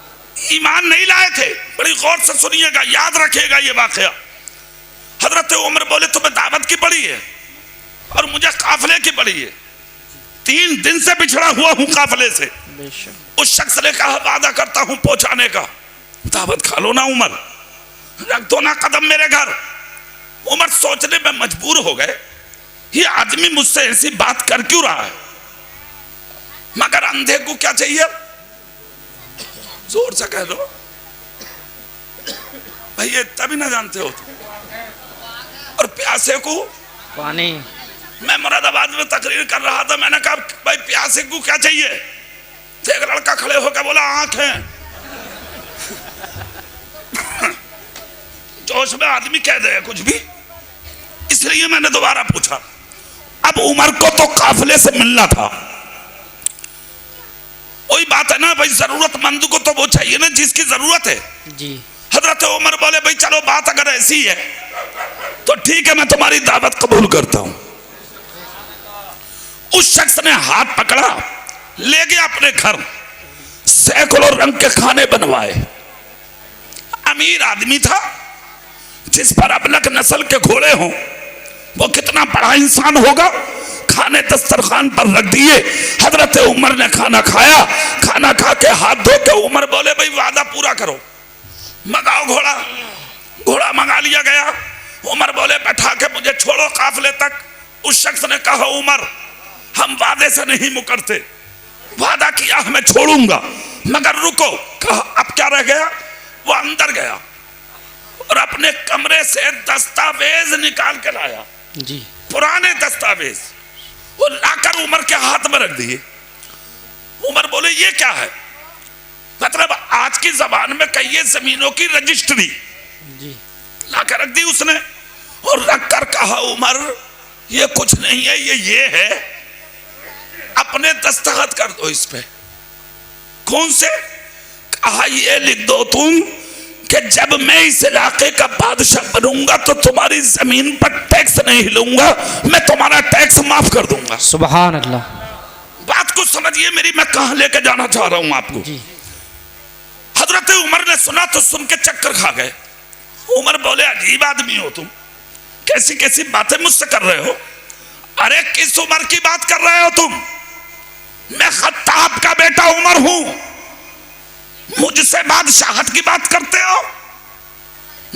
ईमान नहीं लाए थे। बड़ी गौर से सुनिएगा, याद रखिएगा ये वाकया। हजरत उमर बोले, तुम्हें दावत की पड़ी है और मुझे काफिले की पड़ी है। 3 दिन से बिछड़ा हुआ हूं काफिले से। उस शख्स ने कहा, वादा करता हूं पहुंचाने का, दावत खा लो ना उमर, रख दो ना कदम मेरे घर। उमर सोचने में मजबूर हो गए, ये आदमी मुझसे ऐसी बात कर क्यों रहा है? मगर अंधे को क्या चाहिए? जोर से कह दो भाई, ये तभी ना जानते हो तुम। और प्यासे को पानी। मैं मुरादाबाद में तकरीर कर रहा था, मैंने कहा भाई प्यासे को क्या चाहिए? तो एक लड़का खड़े होकर बोला, आंखें। जोश में आदमी कह दे कुछ भी, इसलिए मैंने दोबारा पूछा। अब उमर को तो काफिले से मिलना था। वही बात है ना भाई, जरूरतमंद को तो वो चाहिए ना जिसकी जरूरत है जी। हजरत उमर बोले, भाई चलो बात अगर ऐसी है तो ठीक है, मैं तुम्हारी दावत कबूल करता हूं। उस शख्स ने हाथ पकड़ा, ले गया अपने घर, सैकड़ों रंग के खाने बनवाए। अमीर आदमी था, जिस पर अबलक नस्ल के घोड़े हों, वो कितना बड़ा इंसान होगा। खाने दस्तरखान पर रख दिए। हजरत उमर ने खाना खाया, खाना खा के हाथ धो के उमर बोले भाई वादा पूरा करो, मंगाओ घोड़ा। घोड़ा मंगा लिया गया। उमर बोले बैठा के मुझे छोड़ो काफिले तक। उस शख्स ने कहा उमर हम वादे से नहीं मुकरते, वादा किया मैं छोड़ूंगा मगर रुको। कहा अब क्या रह गया? वो अंदर गया और अपने कमरे से दस्तावेज निकाल के लाया जी, पुराने दस्तावेज, वो लाकर उमर के हाथ में रख दिए। उमर बोले ये क्या है? मतलब आज की जबान में कहिए जमीनों की रजिस्ट्री जी, लाकर रख दी उसने और रख कर कहा उमर ये कुछ नहीं है, ये है, अपने दस्तखत कर दो इस पे। कौन से? कहा ये लिख दो तुम कि जब मैं इस इलाके का बादशाह बनूंगा तो तुम्हारी जमीन पर टैक्स नहीं लूंगा, मैं तुम्हारा टैक्स माफ कर दूंगा। सुभान अल्लाह। बात को समझिए मेरी, मैं कहां लेके जाना चाह रहा हूं आपको जी। हजरत उमर ने सुना तो सुन के चक्कर खा गए। उमर बोले अजीब आदमी हो तुम, कैसी कैसी बातें मुझसे कर रहे हो। अरे किस उमर की बात कर रहे हो तुम? मैं खत्ताब का बेटा उमर हूं, मुझसे बादशाहत की बात करते हो?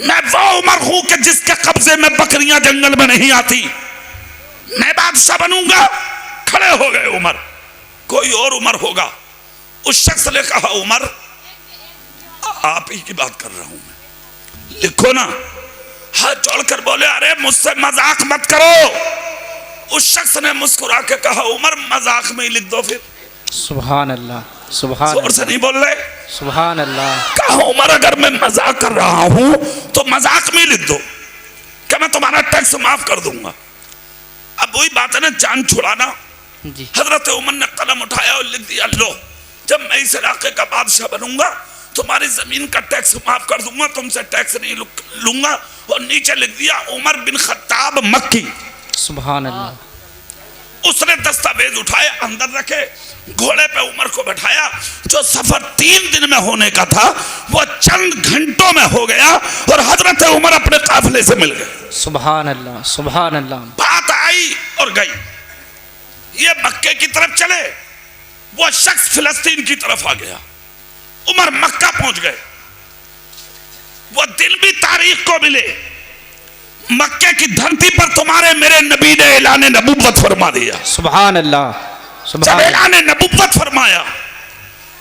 मैं वो उमर हूं कि जिसके कब्जे में बकरियां जंगल में नहीं आती, मैं बादशाह बनूंगा। खड़े हो गए उमर, कोई और उमर होगा। उस शख्स ने कहा उमर आप ही की बात कर रहा हूं मैं, लिखो ना। हाथ जोड़कर बोले अरे मुझसे मजाक मत करो। उस शख्स ने मुस्कुरा के कहा उमर मजाक में ही लिख दो फिर। सुभान अल्लाह, सुभान जोर से नहीं बोल रहे। सुभान अल्लाह। कहा उमर अगर मैं मजाक कर रहा हूं तो मजाक में लिख दो कि मैं तुम्हारा टैक्स माफ कर दूंगा। अब वही बात है ना, जान छुड़ाना जी। हजरत उमर ने कलम उठाया और लिख दिया लो जब मैं इस इलाके का बादशाह बनूंगा तुम्हारी जमीन का टैक्स माफ कर दूंगा, तुमसे टैक्स नहीं लूंगा। और नीचे लिख दिया उमर बिन खत्ताब मक्की। सुभान अल्लाह। उसने दस्तावेज उठाए अंदर रखे, घोड़े पे उमर को बैठाया। जो सफर 3 दिन में होने का था वो चंद घंटों में हो गया और हजरत उमर अपने काफिले से मिल गए। सुभान अल्लाह, सुभान अल्लाह। बात आई और गई। ये मक्के की तरफ चले, वो शख्स फिलिस्तीन की तरफ आ गया। उमर मक्का पहुंच गए। वो दिन भी तारीख को मिले, मक्के की धरती पर तुम्हारे मेरे नबी ने ऐलान नबुव्वत फरमा दिया। सुभान अल्लाह, सुभान। जब ऐलान नबुव्वत फरमाया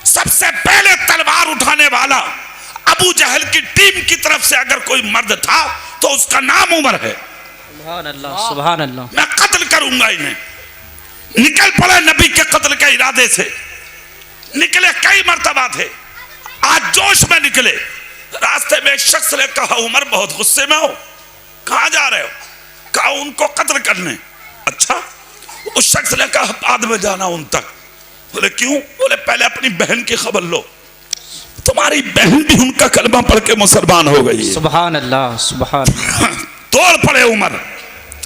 सबसे पहले तलवार उठाने वाला अबू जहल की टीम की तरफ से अगर कोई मर्द था तो उसका नाम उमर है। सुभान अल्लाह, सुभान अल्लाह। मैं कत्ल करूंगा इन्हें। निकल पड़े नबी के कत्ल के इरादे से, निकले कई मर्तबा थे, आज जोश में निकले। रास्ते में एक शख्स ने कहा उमर बहुत गुस्से में हो, कहां जा रहे हो? कहा उनको कत्ल करने। अच्छा। उस शख्स ने कहा बाद में जाना उन तक। बोले क्यों? बोले पहले अपनी बहन की खबर लो, तुम्हारी बहन भी उनका कलमा पढ़ के मुसलमान हो गई। सुभान अल्लाह, सुभान। तोड़ पड़े उमर,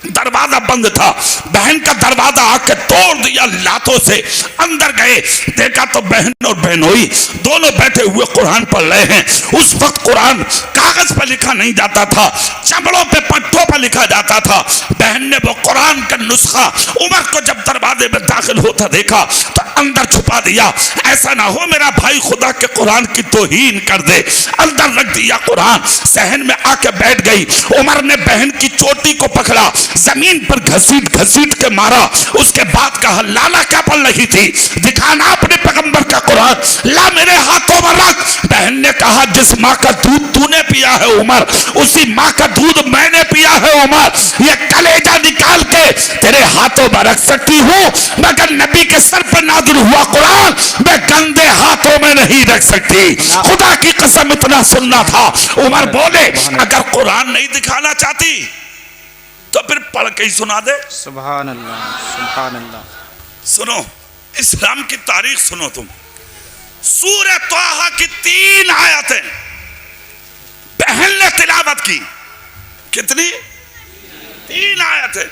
दरवाजा बंद था, बहन का दरवाजा आके तोड़ दिया लातों से। अंदर गए, देखा तो बहन और बहनोई दोनों बैठे हुए कुरान पढ़ रहे हैं। उस वक्त कुरान कागज पर लिखा नहीं जाता था, चमड़ों पे पट्टों पर लिखा जाता था। बहन ने वो कुरान का नुस्खा उमर को जब दरवाजे में दाखिल होता देखा तो अंदर छुपा दिया, ऐसा ना हो मेरा भाई खुदा के कुरान की तौहीन कर दे। अंदर रख दिया कुरान, सहन में आके बैठ गई। उमर ने बहन की चोटी को पकड़ा, जमीन पर घसीट घसीट के मारा। उसके बाद कहा लाला क्या पढ़ रही थी, दिखाना अपने पैगंबर का कुरान, ला मेरे हाथों में रख। बहन ने कहा जिस माँ का दूध तूने पिया है उमर, उसी माँ का दूध मैंने पिया है उमर। ये कलेजा निकाल के तेरे हाथों में रख सकती हूँ, मगर नबी के सर पर नाज़िल हुआ कुरान मैं गंदे हाथों में नहीं रख सकती। खुदा की कसम इतना सुनना था। उमर बोले अगर कुरान नहीं दिखाना चाहती तो फिर पढ़ के ही सुना दे। सुभान अल्लाह, सुभान अल्लाह। सुनो इस्लाम की तारीख सुनो तुम। सूरह तौहा की 3 आयतें बहन ने तिलावत की। कितनी? 3 आयतें।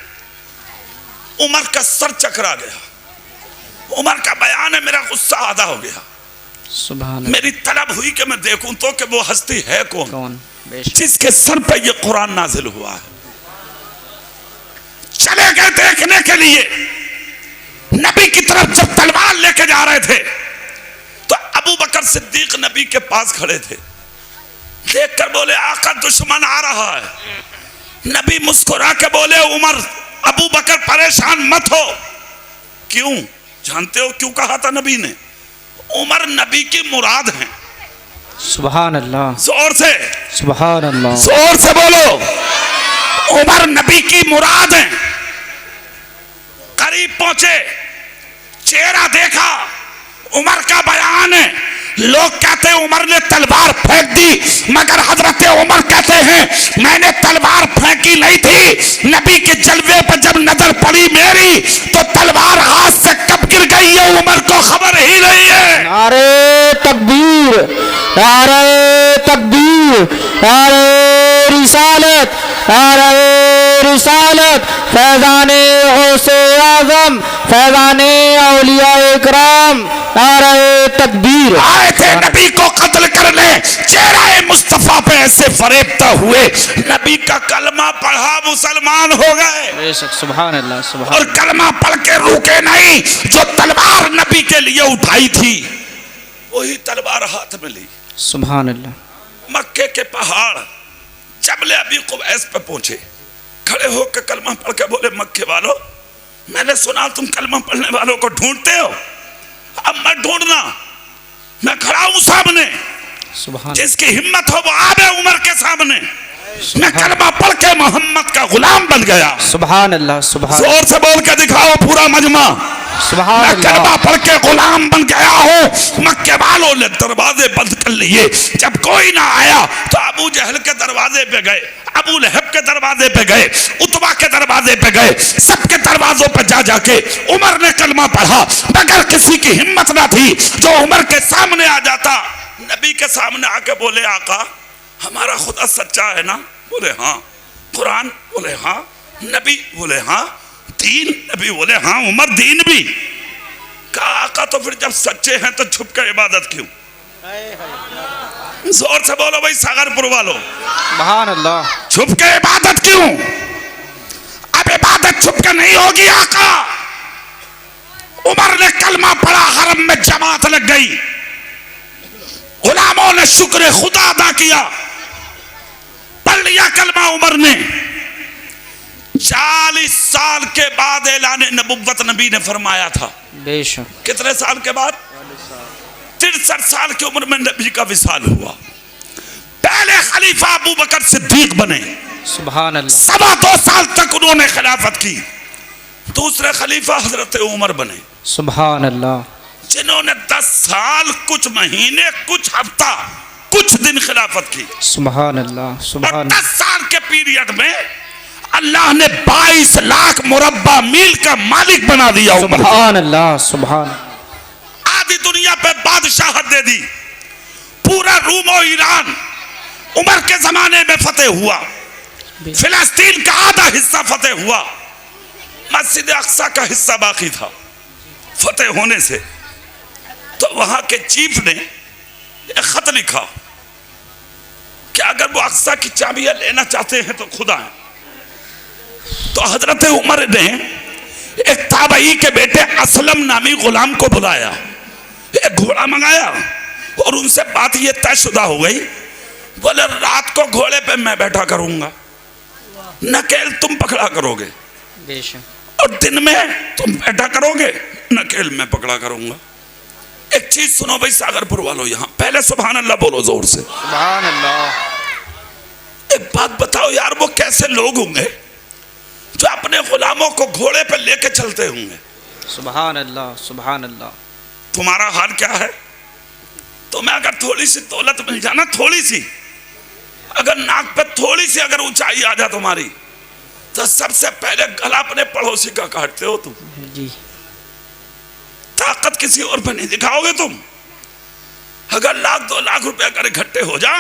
उमर का सर चकरा गया। उमर का बयान है, मेरा गुस्सा आधा हो गया। सुभान। मेरी तलब हुई कि मैं देखूं तो कि वो हस्ती है कौन जिसके सर पर ये कुरान नाजिल हुआ है। चले गए देखने के लिए, नबी की तरफ जब तलवार लेके जा रहे थे तो अबू बकर सिद्दीक नबी के पास खड़े थे। देखकर बोले आका दुश्मन आ रहा है। नबी मुस्कुरा के बोले उमर अबू बकर परेशान मत हो। क्यों? जानते हो क्यों कहा था नबी ने? उमर नबी की मुराद है। सुभान अल्लाह, जोर से सुभान अल्लाह, जोर से बोलो। उमर नबी की मुराद है। करीब पहुंचे, चेहरा देखा, उमर का बयान है। लोग कहते हैं उमर ने तलवार फेंक दी, मगर हजरत उमर कहते हैं मैंने तलवार फेंकी नहीं थी। नबी के जलवे पर जब नजर पड़ी मेरी तो तलवार हाथ से कब गिर गई है उमर को खबर ही नहीं है। नारे तकबीर, नारे तकबीर, नारे रिसालत, नारे रिसालत, फैज़ाने गौसे आज़म, फैज़ाने औलिया इकराम, नारे तकबीर। आए थे नबी को कत्ल करने, चेहरा मुस्तफा पे ऐसे फरेबता हुए नबी का कलमा पढ़ा, मुसलमान हो गए। सुभान अल्लाह, सुभान। और कलमा पढ़ के रुके नहीं, जो तलवार नबी के लिए उठाई थी वही तलवार हाथ में ली। सुभान अल्लाह। मक्के के पहाड़ जबले अबी कुबैस पे पहुंचे, खड़े होकर कलमा पढ़ के बोले मक्के वालों, मैंने सुना तुम कलमा पढ़ने वालों को ढूंढते हो, अब मत ढूंढना, मैं खड़ा हूं सामने। जिसकी हिम्मत हो वो आवे उमर के सामने। मैं कलमा पढ़ के मोहम्मद का गुलाम बन गया। सुभान अल्लाह, सुभान। जोर से बोल के दिखाओ पूरा मजमा। सुभान मैं अल्लाह। कलमा पढ़ के गुलाम बन गया हूँ। मक्के वालों ने दरवाजे बंद कर लिए। जब कोई ना आया तो अबू जहल के दरवाजे पे गए, अबू लहब के दरवाजे पे गए, उतबा के दरवाजे पे गए, सबके दरवाजों पे जा जाके उमर ने कलमा पढ़ा, मगर किसी की हिम्मत ना थी जो उमर के सामने आ जाता। नबी के सामने आके बोले आका हमारा खुदा सच्चा है ना? बोले हाँ। कुरान? बोले हाँ। नबी? बोले हाँ। दीन? नबी बोले हाँ। उमर दीन भी? कहा आका तो फिर जब सच्चे हैं तो छुप कर इबादत क्यों? जोर से बोलो भाई सागरपुर वालों, सुभान अल्लाह। छुप के इबादत क्यों? अब इबादत छुप के नहीं होगी आका। उमर ने कलमा पढ़ा, हरम में जमात लग गई, गुलामों ने शुक्र खुदा अदा किया, पढ़ लिया कलमा उमर ने। 40 साल के बाद ऐलान नबुव्वत नबी ने फरमाया था। बेशक। कितने साल के बाद? 63 साल की उम्र में नबी का विसाल हुआ। पहले खलीफा अबू बकर सिद्दीक बने। सुभान अल्लाह। 2.25 साल तक उन्होंने खिलाफत की। दूसरे खलीफा हजरत उमर बने। सुभान अल्लाह। जिन्होंने 10 साल कुछ महीने कुछ हफ्ता कुछ दिन खिलाफत की। सुभान अल्लाह, सुभान। 10 साल के पीरियड में अल्लाह ने 22 लाख मुरब्बा मील का मालिक बना दिया। सुभान अल्लाह, सुभान। आधी दुनिया पे बादशाहत दे दी। पूरा रूम और ईरान उमर के जमाने में फतेह हुआ। फिलिस्तीन का आधा हिस्सा फतेह हुआ। मस्जिद अक्सा का हिस्सा बाकी था फतेह होने से। तो वहां के चीफ ने एक खत लिखा कि अगर वो अक्सा की चाबियां लेना चाहते हैं तो खुद आए। तो हजरत उमर ने एक ताबई के बेटे असलम नामी गुलाम को बुलाया, एक घोड़ा मंगाया और उनसे बात ये तयशुदा हो गई। बोले रात को घोड़े पे मैं बैठा करूंगा, नकेल तुम पकड़ा करोगे, और दिन में तुम बैठा करोगे, नकेल मैं पकड़ा करूंगा। एक चीज सुनो भाई सागरपुर वालों, यहां पहले सुभान अल्लाह बोलो जोर से। सुभान अल्लाह। एक बात बताओ यार, वो कैसे लोग होंगे जो अपने गुलामों को घोड़े पे लेके चलते होंगे? सुभान अल्लाह, सुभान अल्लाह। तुम्हारा हाल क्या है? तुम्हें अगर थोड़ी सी दौलत मिल जाना, थोड़ी सी, अगर नाक पे थोड़ी सी अगर ऊंचाई आ जा तुम्हारी, तो सबसे पहले गला अपने पड़ोसी का काटते हो तुम जी। ताकत किसी और पर नहीं दिखाओगे तुम। अगर 1-2 लाख रुपए अगर इकट्ठे हो जा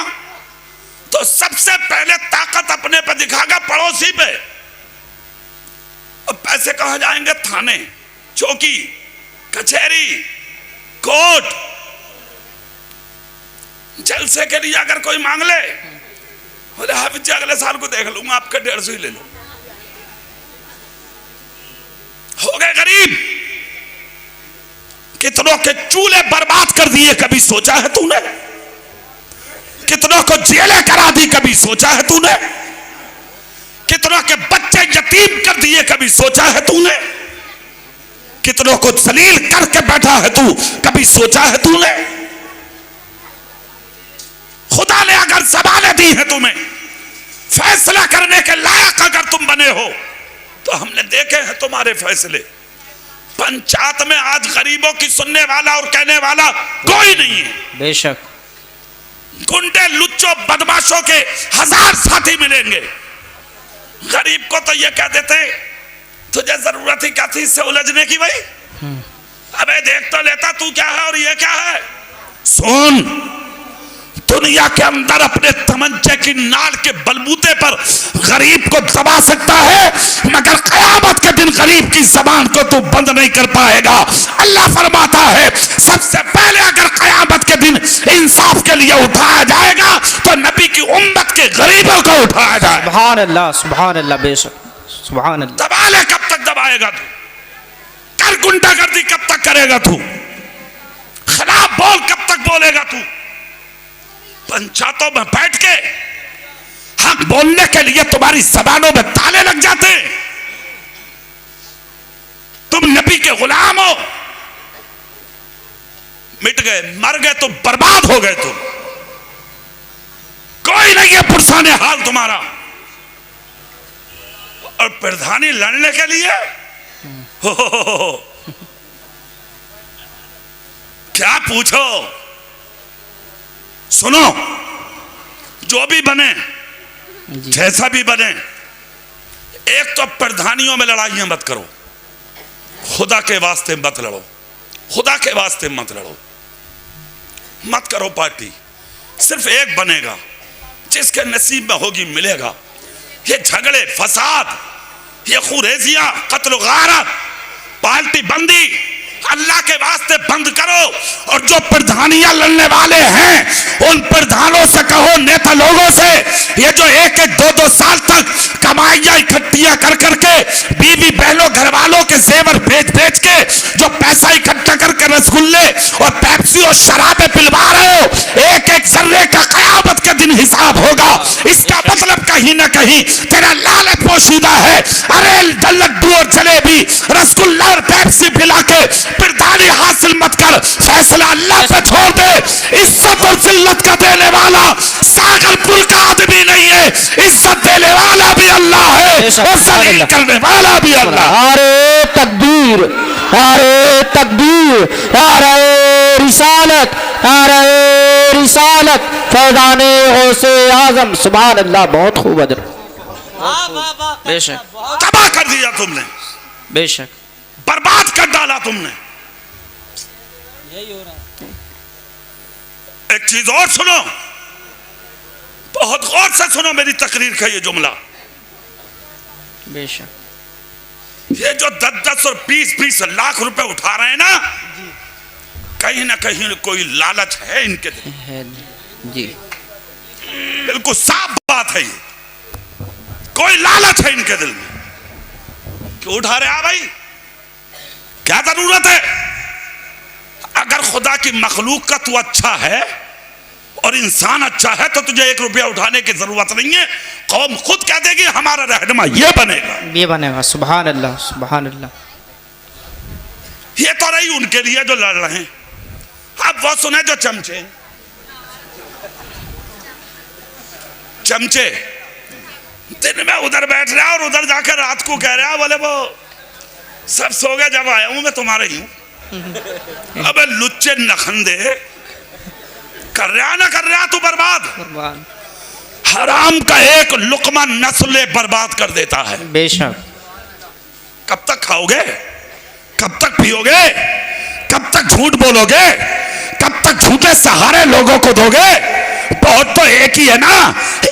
तो सबसे पहले ताकत अपने पे दिखागा, पड़ोसी पे। अब पैसे कहां जाएंगे? थाने, चौकी, कचहरी, कोर्ट। जलसे के लिए अगर कोई मांग ले, बोले हाफिज जी अगले साल को देख लूंगा, आपके 150 ही ले लो। हो गए गरीब। कितनों के चूल्हे बर्बाद कर दिए, कभी सोचा है तूने? कितनों को जेलें करा दी, कभी सोचा है तूने? कितनों के बच्चे यतीम कर दिए, कभी सोचा है तूने? कितनों को जलील करके बैठा है तू, कभी सोचा है तूने? खुदा ने अगर ज़बानें दी है तुम्हें, फैसला करने के लायक अगर तुम बने हो, तो हमने देखे हैं तुम्हारे फैसले। पंचायत में आज गरीबों की सुनने वाला और कहने वाला कोई नहीं है। बेशक। गुंडे लुच्चों बदमाशों के 1000 साथी मिलेंगे। गरीब को तो ये कह देते, तुझे जरूरत ही क्या थी इससे उलझने की भाई? अबे देख तो लेता तू क्या है और ये क्या है। सुन, दुनिया के अंदर अपने तमंचे की नाल के बलबूते पर गरीब को दबा सकता है, मगर कयामत के दिन गरीब की जबान को तू बंद नहीं कर पाएगा। अल्लाह फरमाता है, सबसे पहले अगर कयामत के दिन इंसाफ के लिए उठाया जाएगा तो नबी की उम्मत के गरीबों को उठाया जाएगा। सुभान अल्लाह, सुभान अल्लाह, बेशक, सुभान अल्लाह। दबा ले, कब तक दबाएगा तू? कर गुंडागर्दी कब तक करेगा तू? खिलाफ बोल कब तक बोलेगा तू? पंचायतों में बैठ के हक बोलने के लिए तुम्हारी जबानों में ताले लग जाते हैं। तुम नबी के गुलाम हो, मिट गए, मर गए, तुम बर्बाद हो गए। तुम कोई नहीं है पुरसाने हाल तुम्हारा। और प्रधानी लड़ने के लिए हो। क्या पूछो? सुनो, जो भी बने, जैसा भी बने, एक तो प्रधानियों में लड़ाइयां मत करो। खुदा के वास्ते मत लड़ो, खुदा के वास्ते मत लड़ो, मत करो पार्टी। सिर्फ एक बनेगा, जिसके नसीब में होगी मिलेगा। ये झगड़े, फसाद, ये खुरेजियां, कत्ल गारत, पार्टी बंदी, अल्लाह के वास्ते बंद करो। और जो प्रधानियां लड़ने वाले हैं, उन प्रधानों से कहो, नेता लोगों से, ये जो 1-1, 2-2 साल तक कमाइयां इकट्ठियां कर करके बीवी बहनों घर वालों के जेवर बेच के जो पैसा इकट्ठा करके रसगुल्ले और पेप्सी और शराबें पिलवा रहे हो, 1-1 जर्रे का कयामत के दिन हिसाब होगा। इसका मतलब कहीं ना कहीं तेरा लालच पोशीदा है। अरे लड्डू और जलेबी, रसगुल्ला और पेप्सी पिला के प्रधानी हासिल मत कर, फैसला अल्लाह पे छोड़ दे। इज्जत और जिल्लत का देने वाला सागरपुर का आदमी नहीं है, इज्जत देने वाला भी अल्लाह है और जलील करने वाला भी अल्लाह। अरे तकबीर, अरे तकबीर, अरे रिसालत, अरे रिसालत, फैज़ाने गौसे आज़म। सुभान अल्लाह, बहुत खूब अदर। बेशक, तबाह कर दिया तुमने, बेशक, बर्बाद कर डाला तुमने। यही हो रहा है। एक चीज और सुनो, बहुत गौर से सुनो मेरी तकरीर का ये जुमला। बेशक। ये जो 10-10 और 20-20 लाख रुपए उठा रहे हैं ना कहीं कोई लालच है इनके दिल है जी। बिल्कुल साफ बात है, ये कोई लालच है इनके दिल में। क्यों उठा रहे हैं भाई? क्या जरूरत है? अगर खुदा की मखलूक का तू अच्छा है और इंसान अच्छा है तो तुझे 1 रुपया उठाने की जरूरत नहीं है। कौम खुद कह देगी हमारा रहनुमा ये बनेगा, ये बनेगा। सुभान अल्लाह, सुभान अल्लाह। ये तो रही उनके लिए जो लड़ रहे हैं। अब वो सुने जो चमचे दिन में उधर बैठ रहा है और उधर जाकर रात को कह रहा है, बोले वो सब सो गए, जब आया हूं मैं तुम्हारे ही हूं। अबे लुच्चे नखंदे, कर रहा ना कर रहा तू बर्बाद। हराम का एक लुकमा नस्ल बर्बाद कर देता है। बेशक। कब तक खाओगे? कब तक पियोगे? कब तक झूठ बोलोगे? कब तक झूठे सहारे लोगों को दोगे? वोट तो एक ही है ना,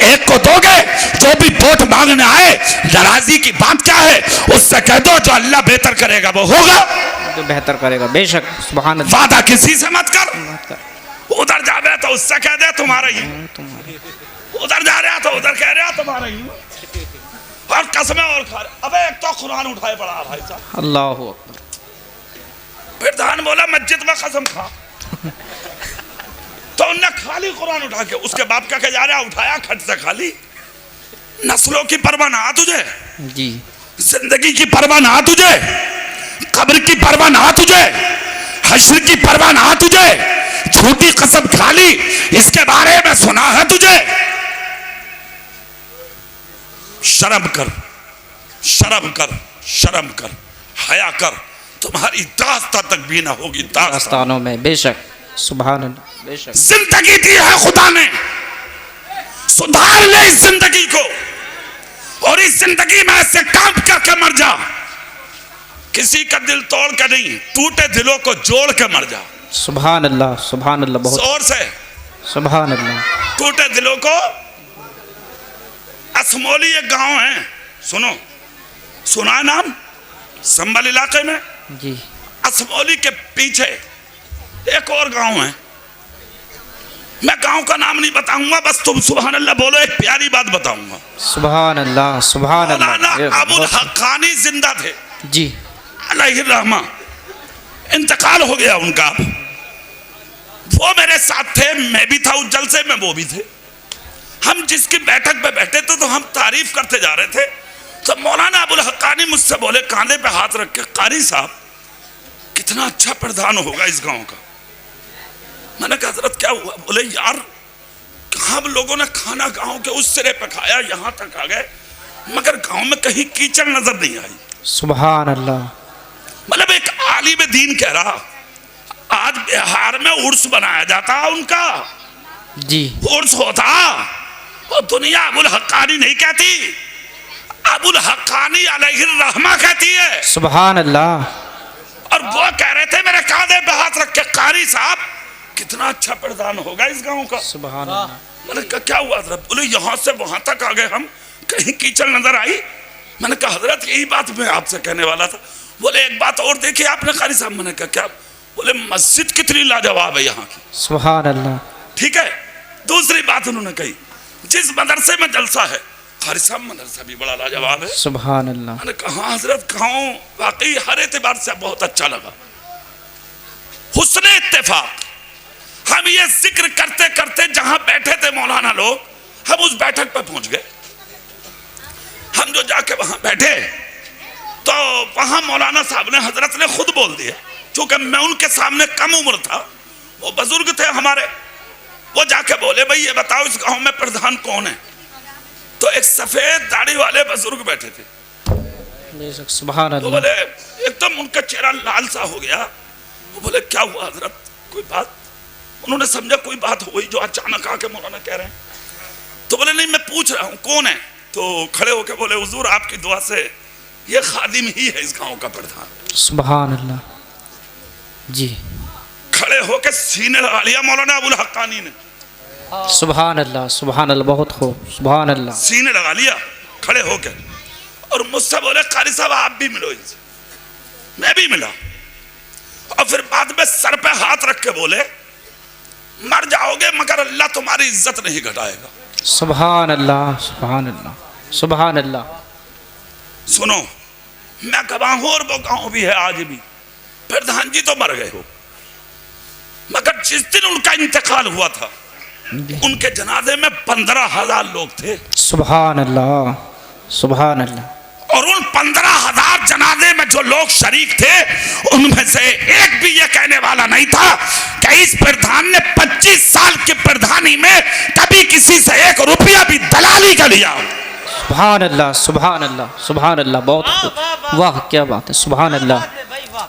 एक को दोगे। जो भी वोट मांगने आए, नाराजगी की बात क्या है? उससे कह दो जो अल्लाह बेहतर करेगा वो होगा, जो बेहतर करेगा। बेशक, सुभान अल्लाह। वादा किसी से मत कर। उधर जा रहे तो उससे कह दे तुम्हारा ही, उधर जा रहा तो उधर कह रहा तुम्हारा ही, और कसमें और खा रहे। अबे एक तो कुरान उठाए पड़ा भाई साहब। अल्लाहू अकबर। प्रधान बोला मस्जिद में कसम खा। तो उनने खाली कुरान उठा के उसके बाप का जा रहा उठाया खट से खाली। नस्लों की परवाह ना तुझे जी, जिंदगी की परवाह ना तुझे, कब्र की परवाह ना तुझे, हश्र की परवाह ना तुझे, झूठी कसम खा ली इसके बारे में सुना है तुझे। शर्म कर, शर्म कर, शर्म कर, हया कर, तुम्हारी दास्तां तक भी ना होगी। दास्तानों में बेशक, सुभान अल्लाह, बेशक। जिंदगी दी है खुदा ने, सुधार ले इस जिंदगी को और इस जिंदगी में ऐसे काम करके मर जा। किसी का दिल तोड़ के नहीं, टूटे दिलों को जोड़ के मर जा। सुभान अल्लाह, सुभान अल्लाह, बहुत जोर से सुभान अल्लाह। टूटे दिलों को। असमोली एक गांव है, सुनो, सुना है नाम? संभल इलाके में जी, असमोली के पीछे एक और गांव है। मैं गांव का नाम नहीं बताऊंगा, बस तुम सुभान अल्लाह बोलो, एक प्यारी बात बताऊंगा। सुभान अल्लाह, सुभान अल्लाह। मौलाना अबुल हक्कानी जिंदा थे जी, अलैहिर्रहमा, इंतकाल हो गया उनका। वो मेरे साथ थे, मैं भी था उस जलसे में, वो भी थे। हम जिसकी बैठक पे बैठे थे तो हम तारीफ करते जा रहे थे। तो मौलाना अबुल हक्कानी मुझसे बोले, कांधे पे हाथ रख के, कारी साहब कितना अच्छा प्रधान होगा इस गांव का। मैंने कहा हजरत क्या हुआ? बोले यार हम लोगों ने खाना गांव के उस सिरे पे खाया, यहाँ तक आ गए, मगर गांव में कहीं कीचड़ नजर नहीं आई। सुभान अल्लाह। मतलब एक आलिम दीन कह रहा, आज बिहार में उर्स बनाया जाता उनका, जी, उर्स होता, और दुनिया अबुल हक्कानी नहीं कहती, अबुल हक्कानी अलैहिर्रहमा कहती है। सुभान अल्लाह। और वो कह रहे थे मेरे कांधे पे हाथ रख के, कारी साहब कितना अच्छा प्रधान होगा इस गांव का। सुभान अल्लाह। मैंने कहा क्या हुआ हजरत? बोले यहाँ से वहां तक आ गए हम, कहीं कीचड़ नजर आई। मैंने कहा हजरत यही बात मैं आपसे कहने वाला था। बोले एक बात और देखी आपने कारी साहब? मैंने कहा क्या? बोले मस्जिद कितनी लाजवाब है यहाँ की। सुभान अल्लाह। ठीक है, दूसरी बात उन्होंने कही, जिस मदरसे में जलसा है, कारी साहब मदरसा भी बड़ा लाजवाब है। सुभान अल्लाह। मैंने कहा हजरत गाँव वाकई हर एतबार से बहुत अच्छा लगा। हुस्ने इत्तेफाक, हम ये जिक्र करते करते जहां बैठे थे मौलाना लोग, हम उस बैठक पर पहुंच गए। हम जो जाके वहां बैठे तो वहां मौलाना साहब ने, हजरत ने खुद बोल दिया, क्योंकि मैं उनके सामने कम उम्र था, वो बुजुर्ग थे हमारे। वो जाके बोले भाई ये बताओ इस गांव में प्रधान कौन है? तो एक सफेद दाढ़ी वाले बुजुर्ग बैठे थे। सुभान वो अल्लाह। बोले, एकदम उनका चेहरा लाल सा हो गया। वो बोले क्या हुआ हजरत, कोई बात? उन्होंने समझा कोई बात हो गई जो अचानक आके मौलाना कह रहे हैं। तो बोले नहीं मैं पूछ रहा हूँ कौन है? तो खड़े होके बोले हुजूर आपकी दुआ से ये खादिम ही है इस गांव का प्रधान। सुभान अल्लाह। जी, खड़े होके सीने लगा लिया मौलाना अबुल हक्कानी ने। सुभान अल्लाह, सुभान अल्लाह, बहुत खूब, सुभान अल्लाह। सीने लगा लिया खड़े होके, और मुझसे बोले कारी साहब आप भी मिलो इनसे। मैं भी मिला, और फिर बाद में सर पे हाथ रख के बोले मर जाओगे मगर अल्लाह तुम्हारी इज्जत नहीं घटाएगा। सुभान अल्लाह, सुभान अल्लाह, सुभान अल्लाह। सुनो, मैं गवाह हूं और वो गांव भी है आज भी। प्रधान जी तो मर गए हो, मगर जिस दिन उनका इंतकाल हुआ था उनके जनाजे में 15,000 लोग थे। सुभान अल्लाह, सुभान अल्लाह। और उन 15,000 जनाजे में जो लोग शरीक थे उनमें से एक भी ये कहने वाला नहीं था कि इस प्रधान ने 25 साल की प्रधानी में कभी किसी से 1 रुपया भी दलाली का लिया। सुभान अल्लाह, सुभान अल्लाह, सुभान अल्लाह, बहुत खूब, वाह क्या बात है, सुभान अल्लाह।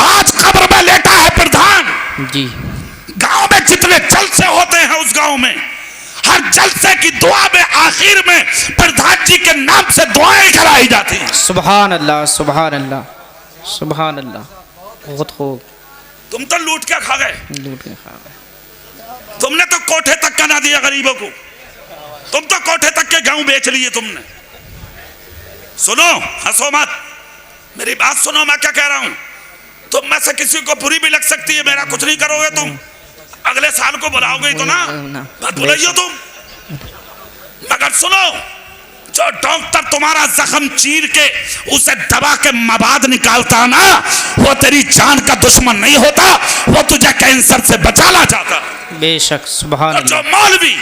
आज कब्र में लेटा है प्रधान। जी, गांव में जितने जलसे होते हैं उस गांव में हर जलसे की दुआ में आखिर में प्रधान जी के नाम से दुआएं कराई जाती हैं। सुभान अल्लाह, सुभान अल्लाह, सुभान अल्लाह, बहुत खूब। तुम तो लूट के खा गए, लूट के खा गए। तुमने तो कोठे तक का ना दिया गरीबों को, तुम तो कोठे तक के गेहूं बेच लिए तुमने। सुनो, हंसो मत, मेरी बात सुनो, मैं क्या कह रहा हूं। तुम में से किसी को बुरी भी लग सकती है, मेरा कुछ नहीं करोगे तुम। अगले साल को बुलाओगे तो ना, मत बुलाइयो तुम। मगर सुनो, जो डॉक्टर तुम्हारा जख्म चीर के उसे दबा के मवाद निकालता ना, वो तेरी जान का दुश्मन नहीं होता, वो तुझे कैंसर से बचाना चाहता। बेशक सुभान और जो अल्लाह। मौलवी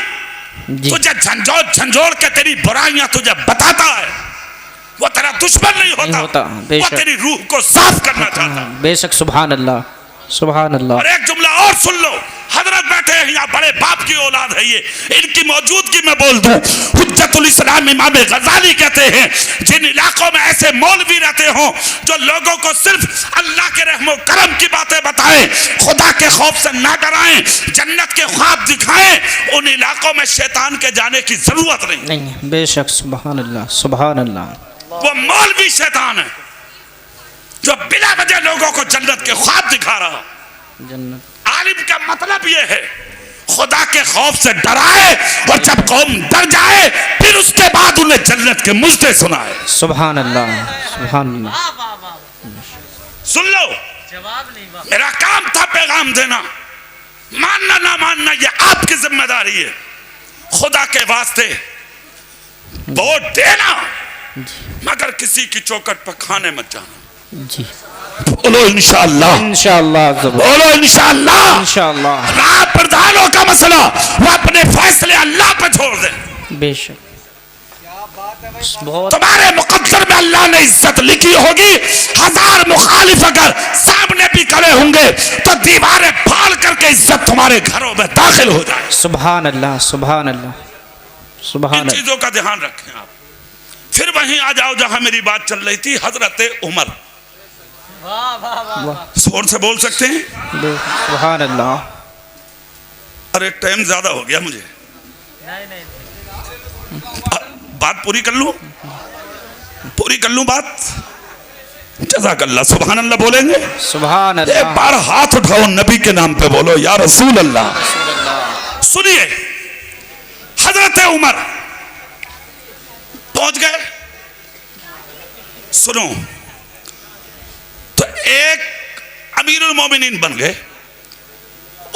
जी तुझे झंझोड़ के तेरी बुराइयां तुझे बताता है, वो तेरा दुश्मन नहीं होता, वो बेशक। तेरी रूह को साफ करना चाहता। बेशक सुभान अल्लाह सुभान अल्लाह। और एक जुमला और सुन लो, हजरत बैठे हैं यहाँ, बड़े बाप की औलाद है ये, इनकी मौजूदगी में बोल दूं, हुज्जतुल इस्लाम इमाम गजाली कहते हैं, जिन इलाकों में ऐसे मौलवी रहते हो जो लोगों को सिर्फ अल्लाह के रहमो करम की बातें बताएं, खुदा के खौफ से ना डराएं, जन्नत के ख्वाब दिखाएं, उन इलाकों में शैतान के जाने की जरूरत नहीं। बेशक सुभान अल्लाह सुभान अल्लाह। वो मौलवी शैतान है जो बिना वजह लोगों को जन्नत के ख्वाब दिखा रहा। जन्नत आलिम का मतलब यह है खुदा के खौफ से डराए, और जब कौम डर जाए फिर उसके बाद उन्हें जन्नत के मुझदे सुनाए। सुभान अल्लाह सुभान अल्लाह। वाह वाह वाह। सुन लो, जवाब नहीं वाह। मेरा काम था पैगाम देना, मानना ना मानना ये आपकी जिम्मेदारी है। खुदा के वास्ते वोट देना, मगर किसी की चौखट पर खाने मत जाना। जी बोलो इंशाअल्लाह, इंशाअल्लाह बोलो इंशाअल्लाह। इंशाअल्लाह। राज प्रधानों का मसला वो अपने फैसले अल्लाह पे छोड़ दे। बेशक बहुत तुम्हारे मुकद्दर में अल्लाह ने इज्जत लिखी होगी, हजार मुखालिफ अगर सामने भी खड़े होंगे तो दीवारें फाड़ करके इज्जत तुम्हारे घरों में दाखिल हो जाए। सुभान अल्लाह सुभान अल्लाह सुभान इन अल्लाह। चीजों का ध्यान रखें आप। फिर वहीं आ जाओ जहां मेरी बात चल रही थी, हजरत उमर। वाह वाह वाह। जोर से बोल सकते हैं? सुभान अल्लाह। अरे टाइम ज्यादा हो गया मुझे, नहीं नहीं बात पूरी कर लूं, पूरी कर लूं बात। जज़ाकल्लाह। सुभान अल्लाह बोलेंगे? सुभान एक अल्लाह। बार हाथ उठाओ, नबी के नाम पे बोलो या रसूल अल्लाह। सुनिए, हजरत उमर पहुंच गए। सुनो, तो एक अमीरुल मोमिनीन बन गए।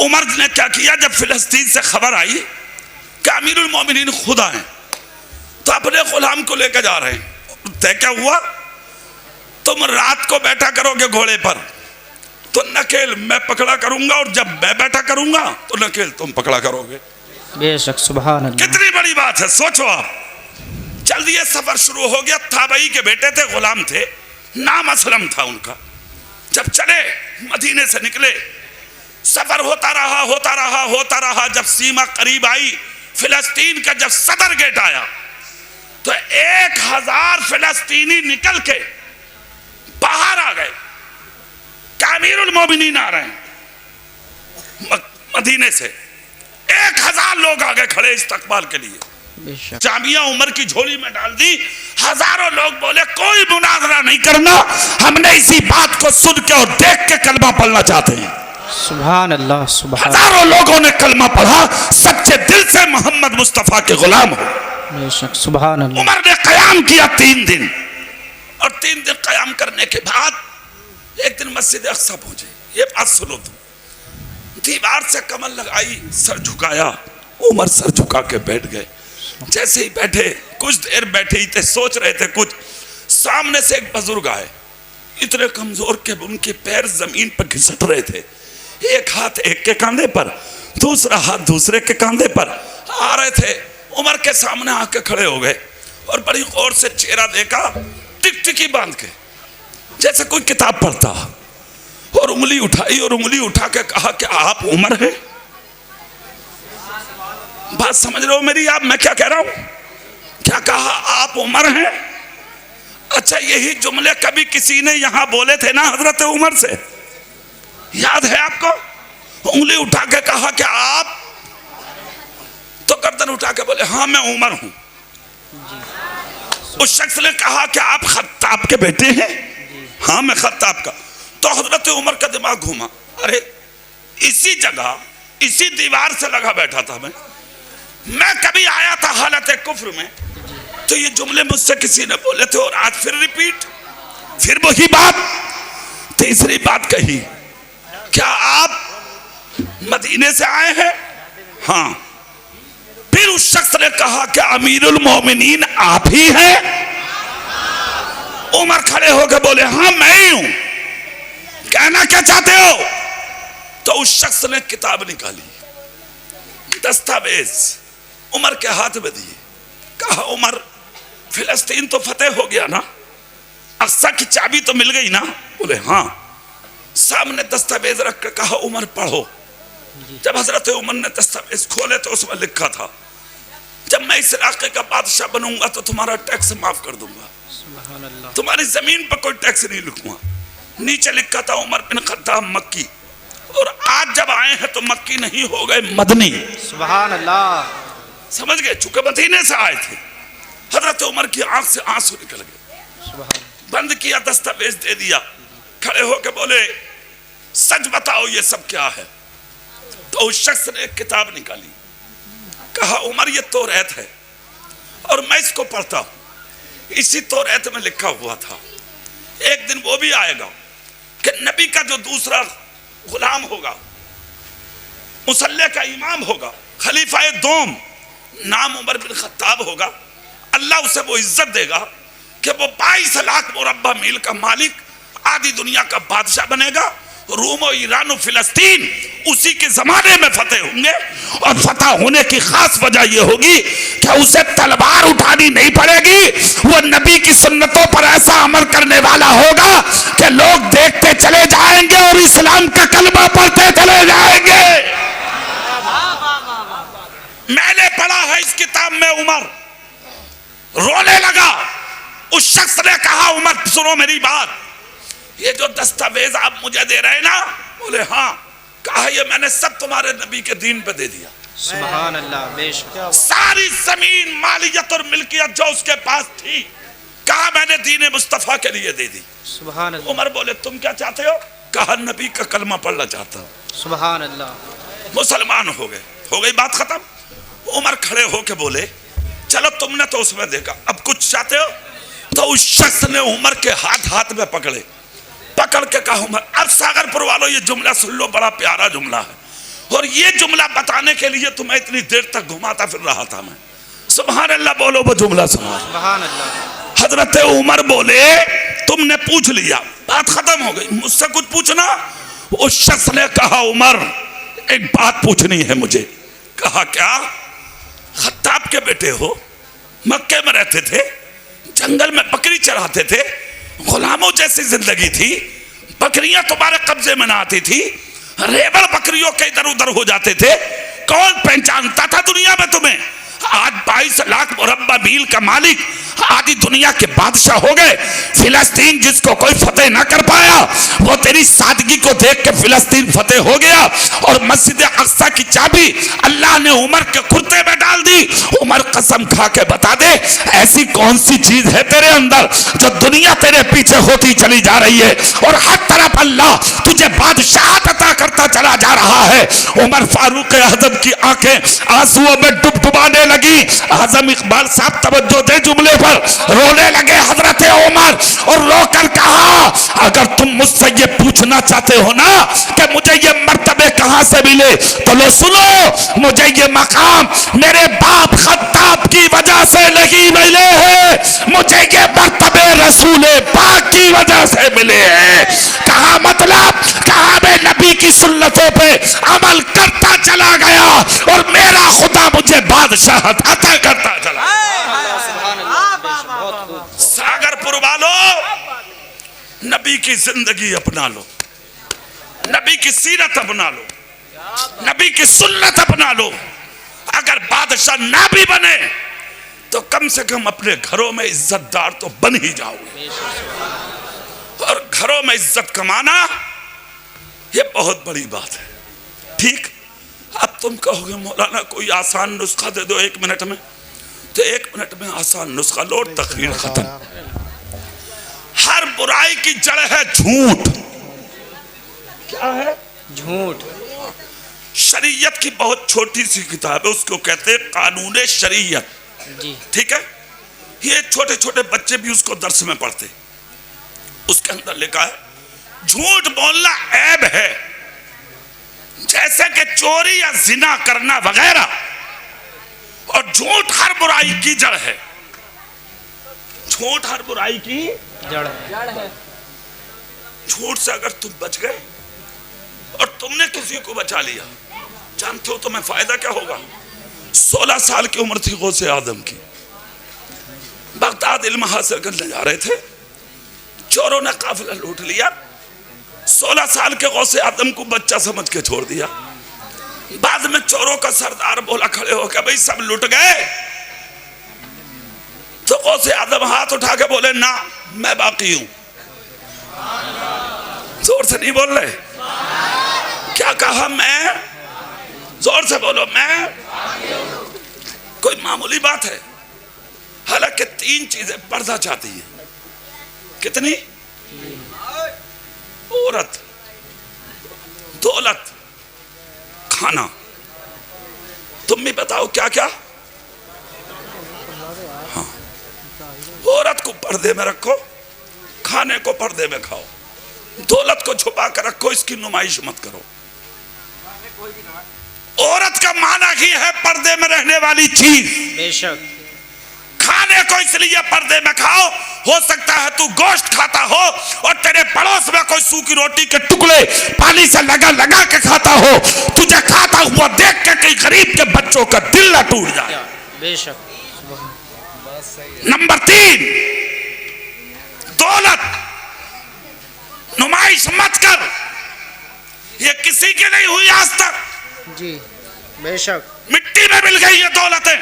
उमर ने क्या किया, जब फिलिस्तीन से खबर आई कि अमीरुल मोमिनीन खुदा हैं, तो अपने गुलाम को लेकर जा रहे हैं। तय क्या हुआ, तुम रात को बैठा करोगे घोड़े पर, तो नकेल मैं पकड़ा करूंगा, और जब मैं बैठा करूंगा तो नकेल तुम पकड़ा करोगे। बेशक सुभान अल्लाह। कितनी बड़ी बात है, सोचो आप। जल्दी ये सफर शुरू हो गया। ताबई के बेटे थे, गुलाम थे, नाम असलम था उनका। जब चले, मदीने से निकले, सफर होता रहा होता रहा होता रहा। जब सीमा करीब आई, फिलिस्तीन का जब सदर गेट आया, तो 1000 फिलिस्तीनी निकल के बाहर आ गए कि अमीरुल मोमिनीन आ रहे हैं। मदीने से 1000 लोग आ गए खड़े इस्तकबाल के लिए। बेशक जामिया उमर की झोली में डाल दी। हजारों लोग बोले कोई मुनाजरा नहीं करना, हमने इसी बात को सुन के और देख के कलमा पढ़ना चाहते हैं। सुभान अल्लाह सुभान। हजारों लोगों ने कलमा पढ़ा, सच्चे दिल से मोहम्मद मुस्तफा के गुलाम हो। बेशक सुभान अल्लाह। उमर ने कयाम किया 3 दिन, और 3 दिन कयाम करने के बाद एक दिन मस्जिद अक्सा पहुंचे। ये बात सुनो तुम, दीवार से कमर लगाई, सर झुकाया, उमर सर झुका के बैठ गए। जैसे ही बैठे, कुछ देर बैठे ही थे, सोच रहे थे कुछ, सामने से एक बुजुर्ग आए, इतने कमजोर के उनके पैर जमीन पर घिसट रहे थे। एक हाथ एक के कंधे पर, दूसरा हाथ दूसरे के कंधे पर आ रहे थे। उमर के सामने आके खड़े हो गए और बड़ी गौर से चेहरा देखा, टिकटिकी बांध के, जैसे कोई किताब पढ़ता, और उंगली उठाई और उंगली उठा के कहा कि आप उमर हैं? बात समझ रहे हो मेरी आप? मैं क्या कह रहा हूं? क्या कहा, आप उमर हैं? अच्छा, यही जुमले कभी किसी ने यहां बोले थे ना हजरत उमर से, याद है आपको? उंगली उठा के कहा कि आप, तो गर्दन उठा के बोले हाँ मैं उमर हूं। उस शख्स ने कहा कि आप खत्ताब के बेटे हैं? हाँ मैं खत्ताब का। तो हजरत उमर का दिमाग घूमा, अरे इसी जगह इसी दीवार से लगा बैठा था मैं कभी आया था हालत कुफ्र में, तो ये जुमले मुझसे किसी ने बोले थे, और आज फिर रिपीट, फिर वही बात। तीसरी बात कही, क्या आप मदीने से आए हैं? हाँ। फिर उस शख्स ने कहा कि अमीरुल मोमिनीन आप ही हैं? उमर खड़े होकर बोले हाँ मैं ही हूं, कहना क्या चाहते हो? तो उस शख्स ने किताब निकाली, दस्तावेज उमर के हाथ में दिए, कहा उमर फिलिस्तीन तो फतेह हो गया ना, अक्सा की चाबी तो मिल गई ना? बोले हाँ। सामने दस्तावेज रख कर कहा उमर पढ़ो। जब हजरत उमर ने दस्तावेज खोले तो उसमें लिखा था जब मैं इस इलाके का बादशाह बनूंगा तो तुम्हारा टैक्स माफ कर दूंगा, तुम्हारी जमीन पर कोई टैक्स नहीं लिखूंगा। नीचे लिखा था उमर बिन खत्ताब मक्की, और आज जब आए हैं तो मक्की नहीं हो गए मदनी। सुभान अल्लाह। समझ गए? चूंकि मदीने से आए थे। हजरत उमर की आंख से आंसू निकल गए, बंद किया, दस्तावेज दे दिया, खड़े होकर बोले सच बताओ ये सब क्या है? तो उस शख्स ने एक किताब निकाली, कहा उमर ये तौरात है और मैं इसको पढ़ता हूं, इसी तौरात में लिखा हुआ था एक दिन वो भी आएगा कि नबी का जो दूसरा गुलाम होगा, मुसल्ले का इमाम होगा, खलीफा दोम, नाम उमर बिन खत्ताब होगा। अल्लाह उसे वो इज्जत देगा कि वो 22 लाख मुरब्बा मील का मालिक, आधी दुनिया का बादशाह बनेगा। रूम और ईरान और फिलिस्तीन उसी के जमाने में फतेह होंगे, और फतह होने की खास वजह यह होगी कि उसे तलवार उठानी नहीं पड़ेगी। वो नबी की सुन्नतों पर ऐसा अमल करने वाला होगा कि लोग देखते चले जाएंगे और इस्लाम का कलमा पढ़ते चले जाएंगे। मैंने पढ़ा है इस किताब में, उमर रोने लगा। उस शख्स ने कहा उमर सुनो मेरी बात, ये जो दस्तावेज आप मुझे दे रहे हैं ना? बोले हाँ। कहा ये मैंने सब तुम्हारे नबी के दीन पे दे दिया। सुभान अल्लाह। बेशक सारी जमीन मालियत और मिल्कियत जो उसके पास थी, कहा मैंने दीन मुस्तफा के लिए दे दी। सुभान अल्लाह। उमर बोले तुम क्या चाहते हो? कहा नबी का कलमा पढ़ना चाहता हूं। सुभान अल्लाह। मुसलमान हो गए, हो गई बात खत्म। उमर खड़े होके बोले चलो तुमने तो उसमें देखा, अब कुछ चाहते हो? तो उस शख्स ने उमर के हाथ में पकड़े, पकड़ के कहा उमर अब सागरपुर वालों ये जुमला सुन लो, बड़ा प्यारा जुमला है, और ये जुमला बताने के लिए तुम्हें इतनी देर तक घुमाता फिर रहा था मैं। सुभान अल्लाह बोलो, वो जुमला सुना। सुभान अल्लाह। हजरत उमर बोले तुमने पूछ लिया, बात खत्म हो गई, मुझसे कुछ पूछना? उस शख्स ने कहा उमर एक बात पूछनी है मुझे। कहा क्या? खत्ताब के बेटे हो, मक्के में रहते थे, जंगल में बकरी चराते थे, गुलामों जैसी जिंदगी थी, बकरियां तुम्हारे कब्जे में ना आती थी, रेबड़ बकरियों के इधर उधर हो जाते थे, कौन पहचानता था दुनिया में तुम्हें? आज 22 लाख मुरब्बा मील का मालिक, आधी दुनिया के बादशाह हो गए। फिलिस्तीन जिसको कोई फतेह ना कर पाया, वो तेरी सादगी को देख के फिलिस्तीन फतेह हो गया, और मस्जिद अक्सा की चाबी अल्लाह ने उमर के कुर्ते में डाल दी। उमर कसम खा के बता दे ऐसी कौन सी चीज है तेरे अंदर जो दुनिया तेरे पीछे होती चली जा रही है, और हर तरफ अल्लाह तुझे बादशाह अता करता चला जा रहा है। उमर फारूक आजम की आंखें आंसुओं में डुबडुबाने लगी। आजम इकबाल साहब तवज्जो दे जुमले पर, रोने लगे हजरत उमर और रोकर कहा अगर तुम मुझसे ये पूछना चाहते हो ना कि मुझे ये मर्तबे कहां से मिले, तो लो सुनो, मुझे ये मकाम मेरे बाप खत्ताब की वजह से नहीं मिले हैं, मुझे ये मर्तबे रसूल पाक की वजह से मिले हैं। कहा मतलब? कहा मैं नबी की सुन्नतों पे अमल करता चला गया और मेरा खुदा मुझे बादशाह अता करता चला। सागरपुर वालों, नबी की जिंदगी अपना लो, नबी की सीरत अपना लो, नबी की सुन्नत अपना लो। अगर बादशाह ना भी बने तो कम से कम अपने घरों में इज्जतदार तो बन ही जाओगे, और घरों में इज्जत कमाना ये बहुत बड़ी बात है। ठीक, अब तुम कहोगे मौलाना कोई आसान नुस्खा दे दो 1 मिनट में, तो 1 मिनट में आसान नुस्खा लो, तकरीर खत्म। हर बुराई की जड़ है झूठ। क्या है? झूठ। शरीयत की बहुत छोटी सी किताब है, उसको कहते हैं कानून शरीयत। ठीक है, ये छोटे छोटे बच्चे भी उसको दर्स में पढ़ते। उसके अंदर लिखा है झूठ बोलना ऐब है, जैसे कि चोरी या जिना करना वगैरह, और झूठ हर बुराई की जड़ है। झूठ हर बुराई की जड़ है। झूठ से अगर तुम बच गए और तुमने किसी को बचा लिया, जानते हो तुम्हें फायदा क्या होगा? 16 साल की उम्र थी गौसे आदम की, बगदाद इल्म हासिल करने जा रहे थे, चोरों ने काफिला लूट लिया। 16 साल के गौसे आदम को बच्चा समझ के छोड़ दिया। बाद में चोरों का सरदार बोला खड़े होकर, भाई सब लुट गए? तो गौसे आदम हाथ उठा के बोले, ना मैं बाकी हूं। जोर से नहीं बोल रहे? क्या कहा? मैं? जोर से बोलो, मैं। कोई मामूली बात है? हालांकि 3 चीजें पर्दा चाहती है। कितनी? औरत, दौलत, खाना। तुम भी बताओ क्या क्या? हाँ, औरत को पर्दे में रखो, खाने को पर्दे में खाओ, दौलत को छुपा कर रखो, इसकी नुमाइश मत करो। औरत का माना ही है पर्दे में रहने वाली चीज। बेशक। खाने को इसलिए पर्दे में खाओ, हो सकता है तू गोश्त खाता हो और तेरे पड़ोस में कोई सूखी रोटी के टुकड़े पानी से लगा लगा के खाता हो, तुझे खाता हुआ देख के कई गरीब के बच्चों का दिल न टूट जाए। बेशक। नंबर 3, दौलत नुमाइश मत कर। ये किसी की नहीं हुई आज तक जी। बेशक। मिट्टी में मिल गई ये दौलतें,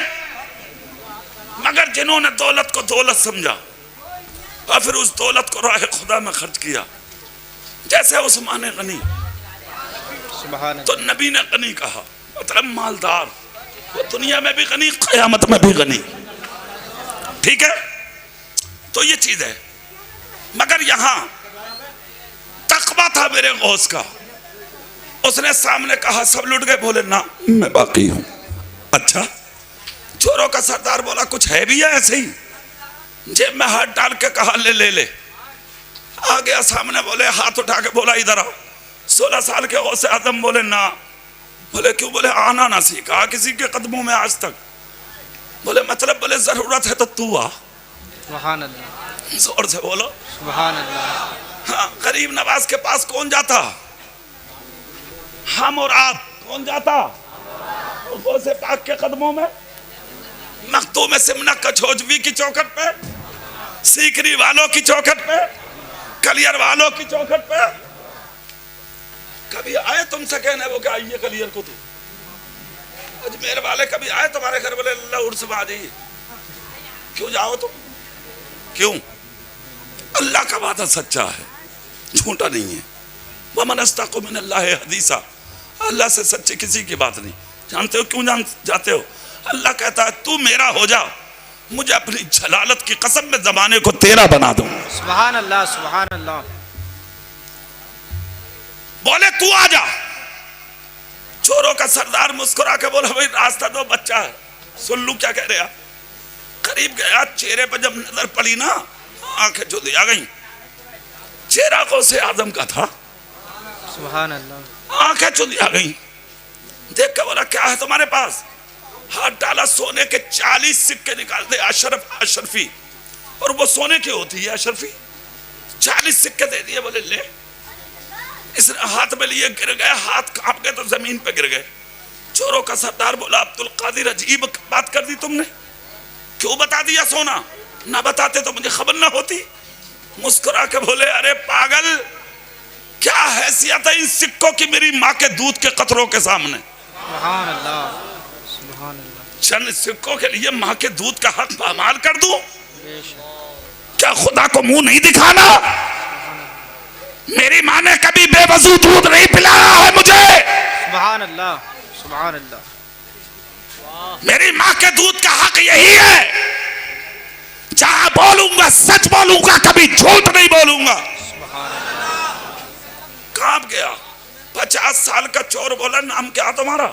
मगर जिन्होंने दौलत को दौलत समझा और फिर उस दौलत को राह खुदा में खर्च किया, जैसे उस्मान गनी, तो नबी ने गनी कहा, मतलब मालदार, वो दुनिया में भी गनी, क़यामत में भी गनी। ठीक है, तो ये चीज है। मगर यहां तकवा था मेरे गौस का, उसने सामने कहा सब लुट गए? बोले ना मैं बाकी हूं। अच्छा, चोरों का सरदार बोला कुछ है भी है ऐसे ही? जेब में हाथ डाल के कहा ले ले ले। आ गया सामने, बोले हाथ उठा के बोला इधर आओ। 16 साल के गौसे आदम बोले ना। बोले क्यों? बोले आना ना सीखा किसी के कदमों में आज तक। बोले मतलब? बोले जरूरत है तो तू आ। सुभान अल्लाह। जोर से बोलो सुभान अल्लाह। हाँ, गरीब नवाज के पास कौन जाता? हम और आप। कौन जाता? गौसे पाक के कदमों में। मखदूम सिमना कछोजवी की चौखट पे, सीकरी वालों की चौखट पे, कलियर वालों की चौखट पे। कभी आए तुमसे कहने वो क्या आइए कलियर को? तू अजमेर वाले कभी आए तुम्हारे घर? बोले अल्लाह उर्स में आ जाइए। क्यों जाओ तुम? क्यों? अल्लाह का वादा सच्चा है, झूठा नहीं है। वमन अस्ताक़ु मिनल्लाहि हदीसा, अल्लाह से सच्ची किसी की बात नहीं। जानते हो क्यों जाते हो? अल्लाह कहता है तू मेरा हो जा, मुझे अपनी जलालत की कसम में जमाने को तेरा बना दूं। सुभान अल्लाह। सुभान अल्लाह। बोले तू आ जा। चोरों का सरदार मुस्कुरा के बोला भाई रास्ता दो, बच्चा है। सुन लू क्या कह रहे? करीब गया, चेहरे पर जब नजर पड़ी ना, आंखें जुदी आ गई। चेहरा गौसे आदम का था। सुभान अल्लाह। आंखें जुदी आ गई। देख के बोला क्या है तुम्हारे पास? हाथ डाला, सोने के 40 सिक्के निकाल दे, अशरफी, और वो सोने की होती है अशरफी। 40 सिक्के दे दिए। बोले ले। इसने हाथ में लिए, गिर गए, हाथ कांप गए तो जमीन पे गिर गए। चोरों का सरदार बोला अब्दुल कादिर अजीब बात कर दी तुमने, क्यों बता दिया सोना? ना बताते तो मुझे खबर ना होती। मुस्कुरा के बोले अरे पागल, क्या हैसियत है इन सिक्कों की मेरी माँ के दूध के कतरों के सामने? सुभान अल्लाह। सुभान अल्लाह। चंद सिक्कों के लिए माँ के दूध का हक पामाल कर दूं? क्या खुदा को मुंह नहीं दिखाना? मेरी माँ ने कभी बेवजू दूध नहीं पिलाया है मुझे। सुभान अल्लाह। सुभान अल्लाह। मेरी माँ के दूध का हक यही है, जहां बोलूंगा सच बोलूंगा, कभी झूठ नहीं बोलूंगा। कांप गया। 50 साल का चोर बोला नाम क्या तुम्हारा?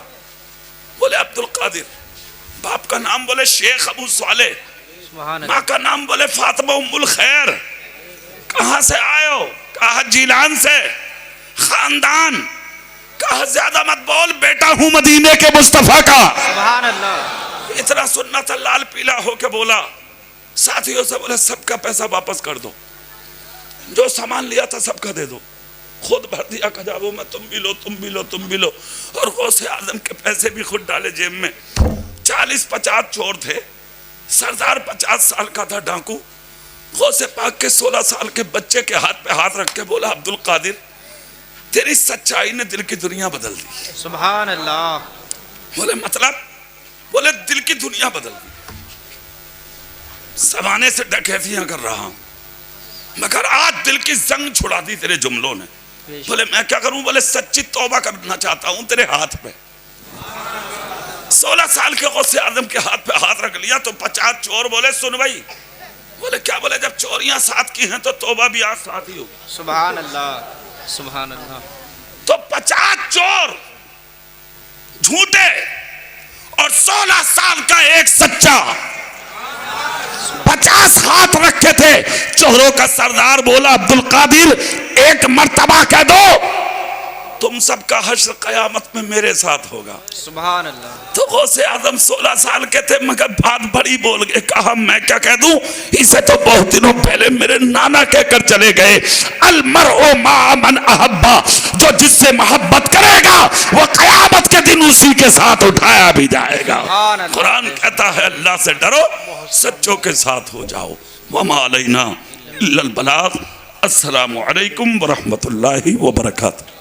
बोले अब्दुल कादिर। बाप का नाम बोले शेख अबू साले। माँ का नाम बोले फातिमा उम्मुल खैर। कहां से आए हो? कहा जिलान से। खानदान? कहा ज्यादा मत बोल, बेटा हूं मदीने के मुस्तफा का। सुभान अल्लाह। इतना सुनना था, लाल पीला होके बोला, साथियों से बोले सबका पैसा वापस कर दो, जो सामान लिया था सबका दे दो। खुद भर दिया खजाबों में, तुम भी लो, तुम भी लो, तुम भी लो। और गौसे आजम के पैसे भी खुद डाले जेब में। 40-50 चोर थे, सरदार 50 साल का था डाकू। गौसे पाक के 16 साल के बच्चे के हाथ पे हाथ रख के बोला, अब्दुल कादिर तेरी सच्चाई ने दिल की दुनिया बदल दी। सुभान अल्लाह। बोले मतलब? बोले दिल की दुनिया बदल दी। जमाने से डकैतियां कर रहा हूं, मगर आज दिल की जंग छुड़ा दी तेरे जुमलों ने। बोले मैं क्या करूं? बोले सच्ची तौबा करना चाहता हूं तेरे हाथ पे। 16 साल के गौसे आजम के हाथ पे हाथ रख लिया तो 50 चोर बोले सुन भाई। बोले क्या? बोले जब चोरियां साथ की हैं तो तौबा भी आज साथ ही होगी। सुभान अल्लाह, सुभान अल्लाह। तो 50 चोर झूठे और 16 साल का एक सच्चा, 50 हाथ रखे थे। चोरों का सरदार बोला, अब्दुल कादिर एक मर्तबा कह दो, तुम सबका हश्र कयामत में मेरे साथ होगा। सुभान अल्लाह। तो गौसे आजम 16 साल के थे, मगर बात बड़ी बोल गए। कहा मैं क्या कह दूं? इसे तो बहुत दिनों पहले मेरे नाना कहकर चले गए, अल मरओ मा मन अहब्बा, जो जिससे मोहब्बत करेगा वो कयामत के दिन उसी के साथ उठाया भी जाएगा। कुरान कहता है अल्लाह से डरो, सच्चों के साथ हो जाओ। वमा अलैना इल्लल बलाग। अस्सलामु अलैकुम व रहमतुल्लाहि व बरकातहू।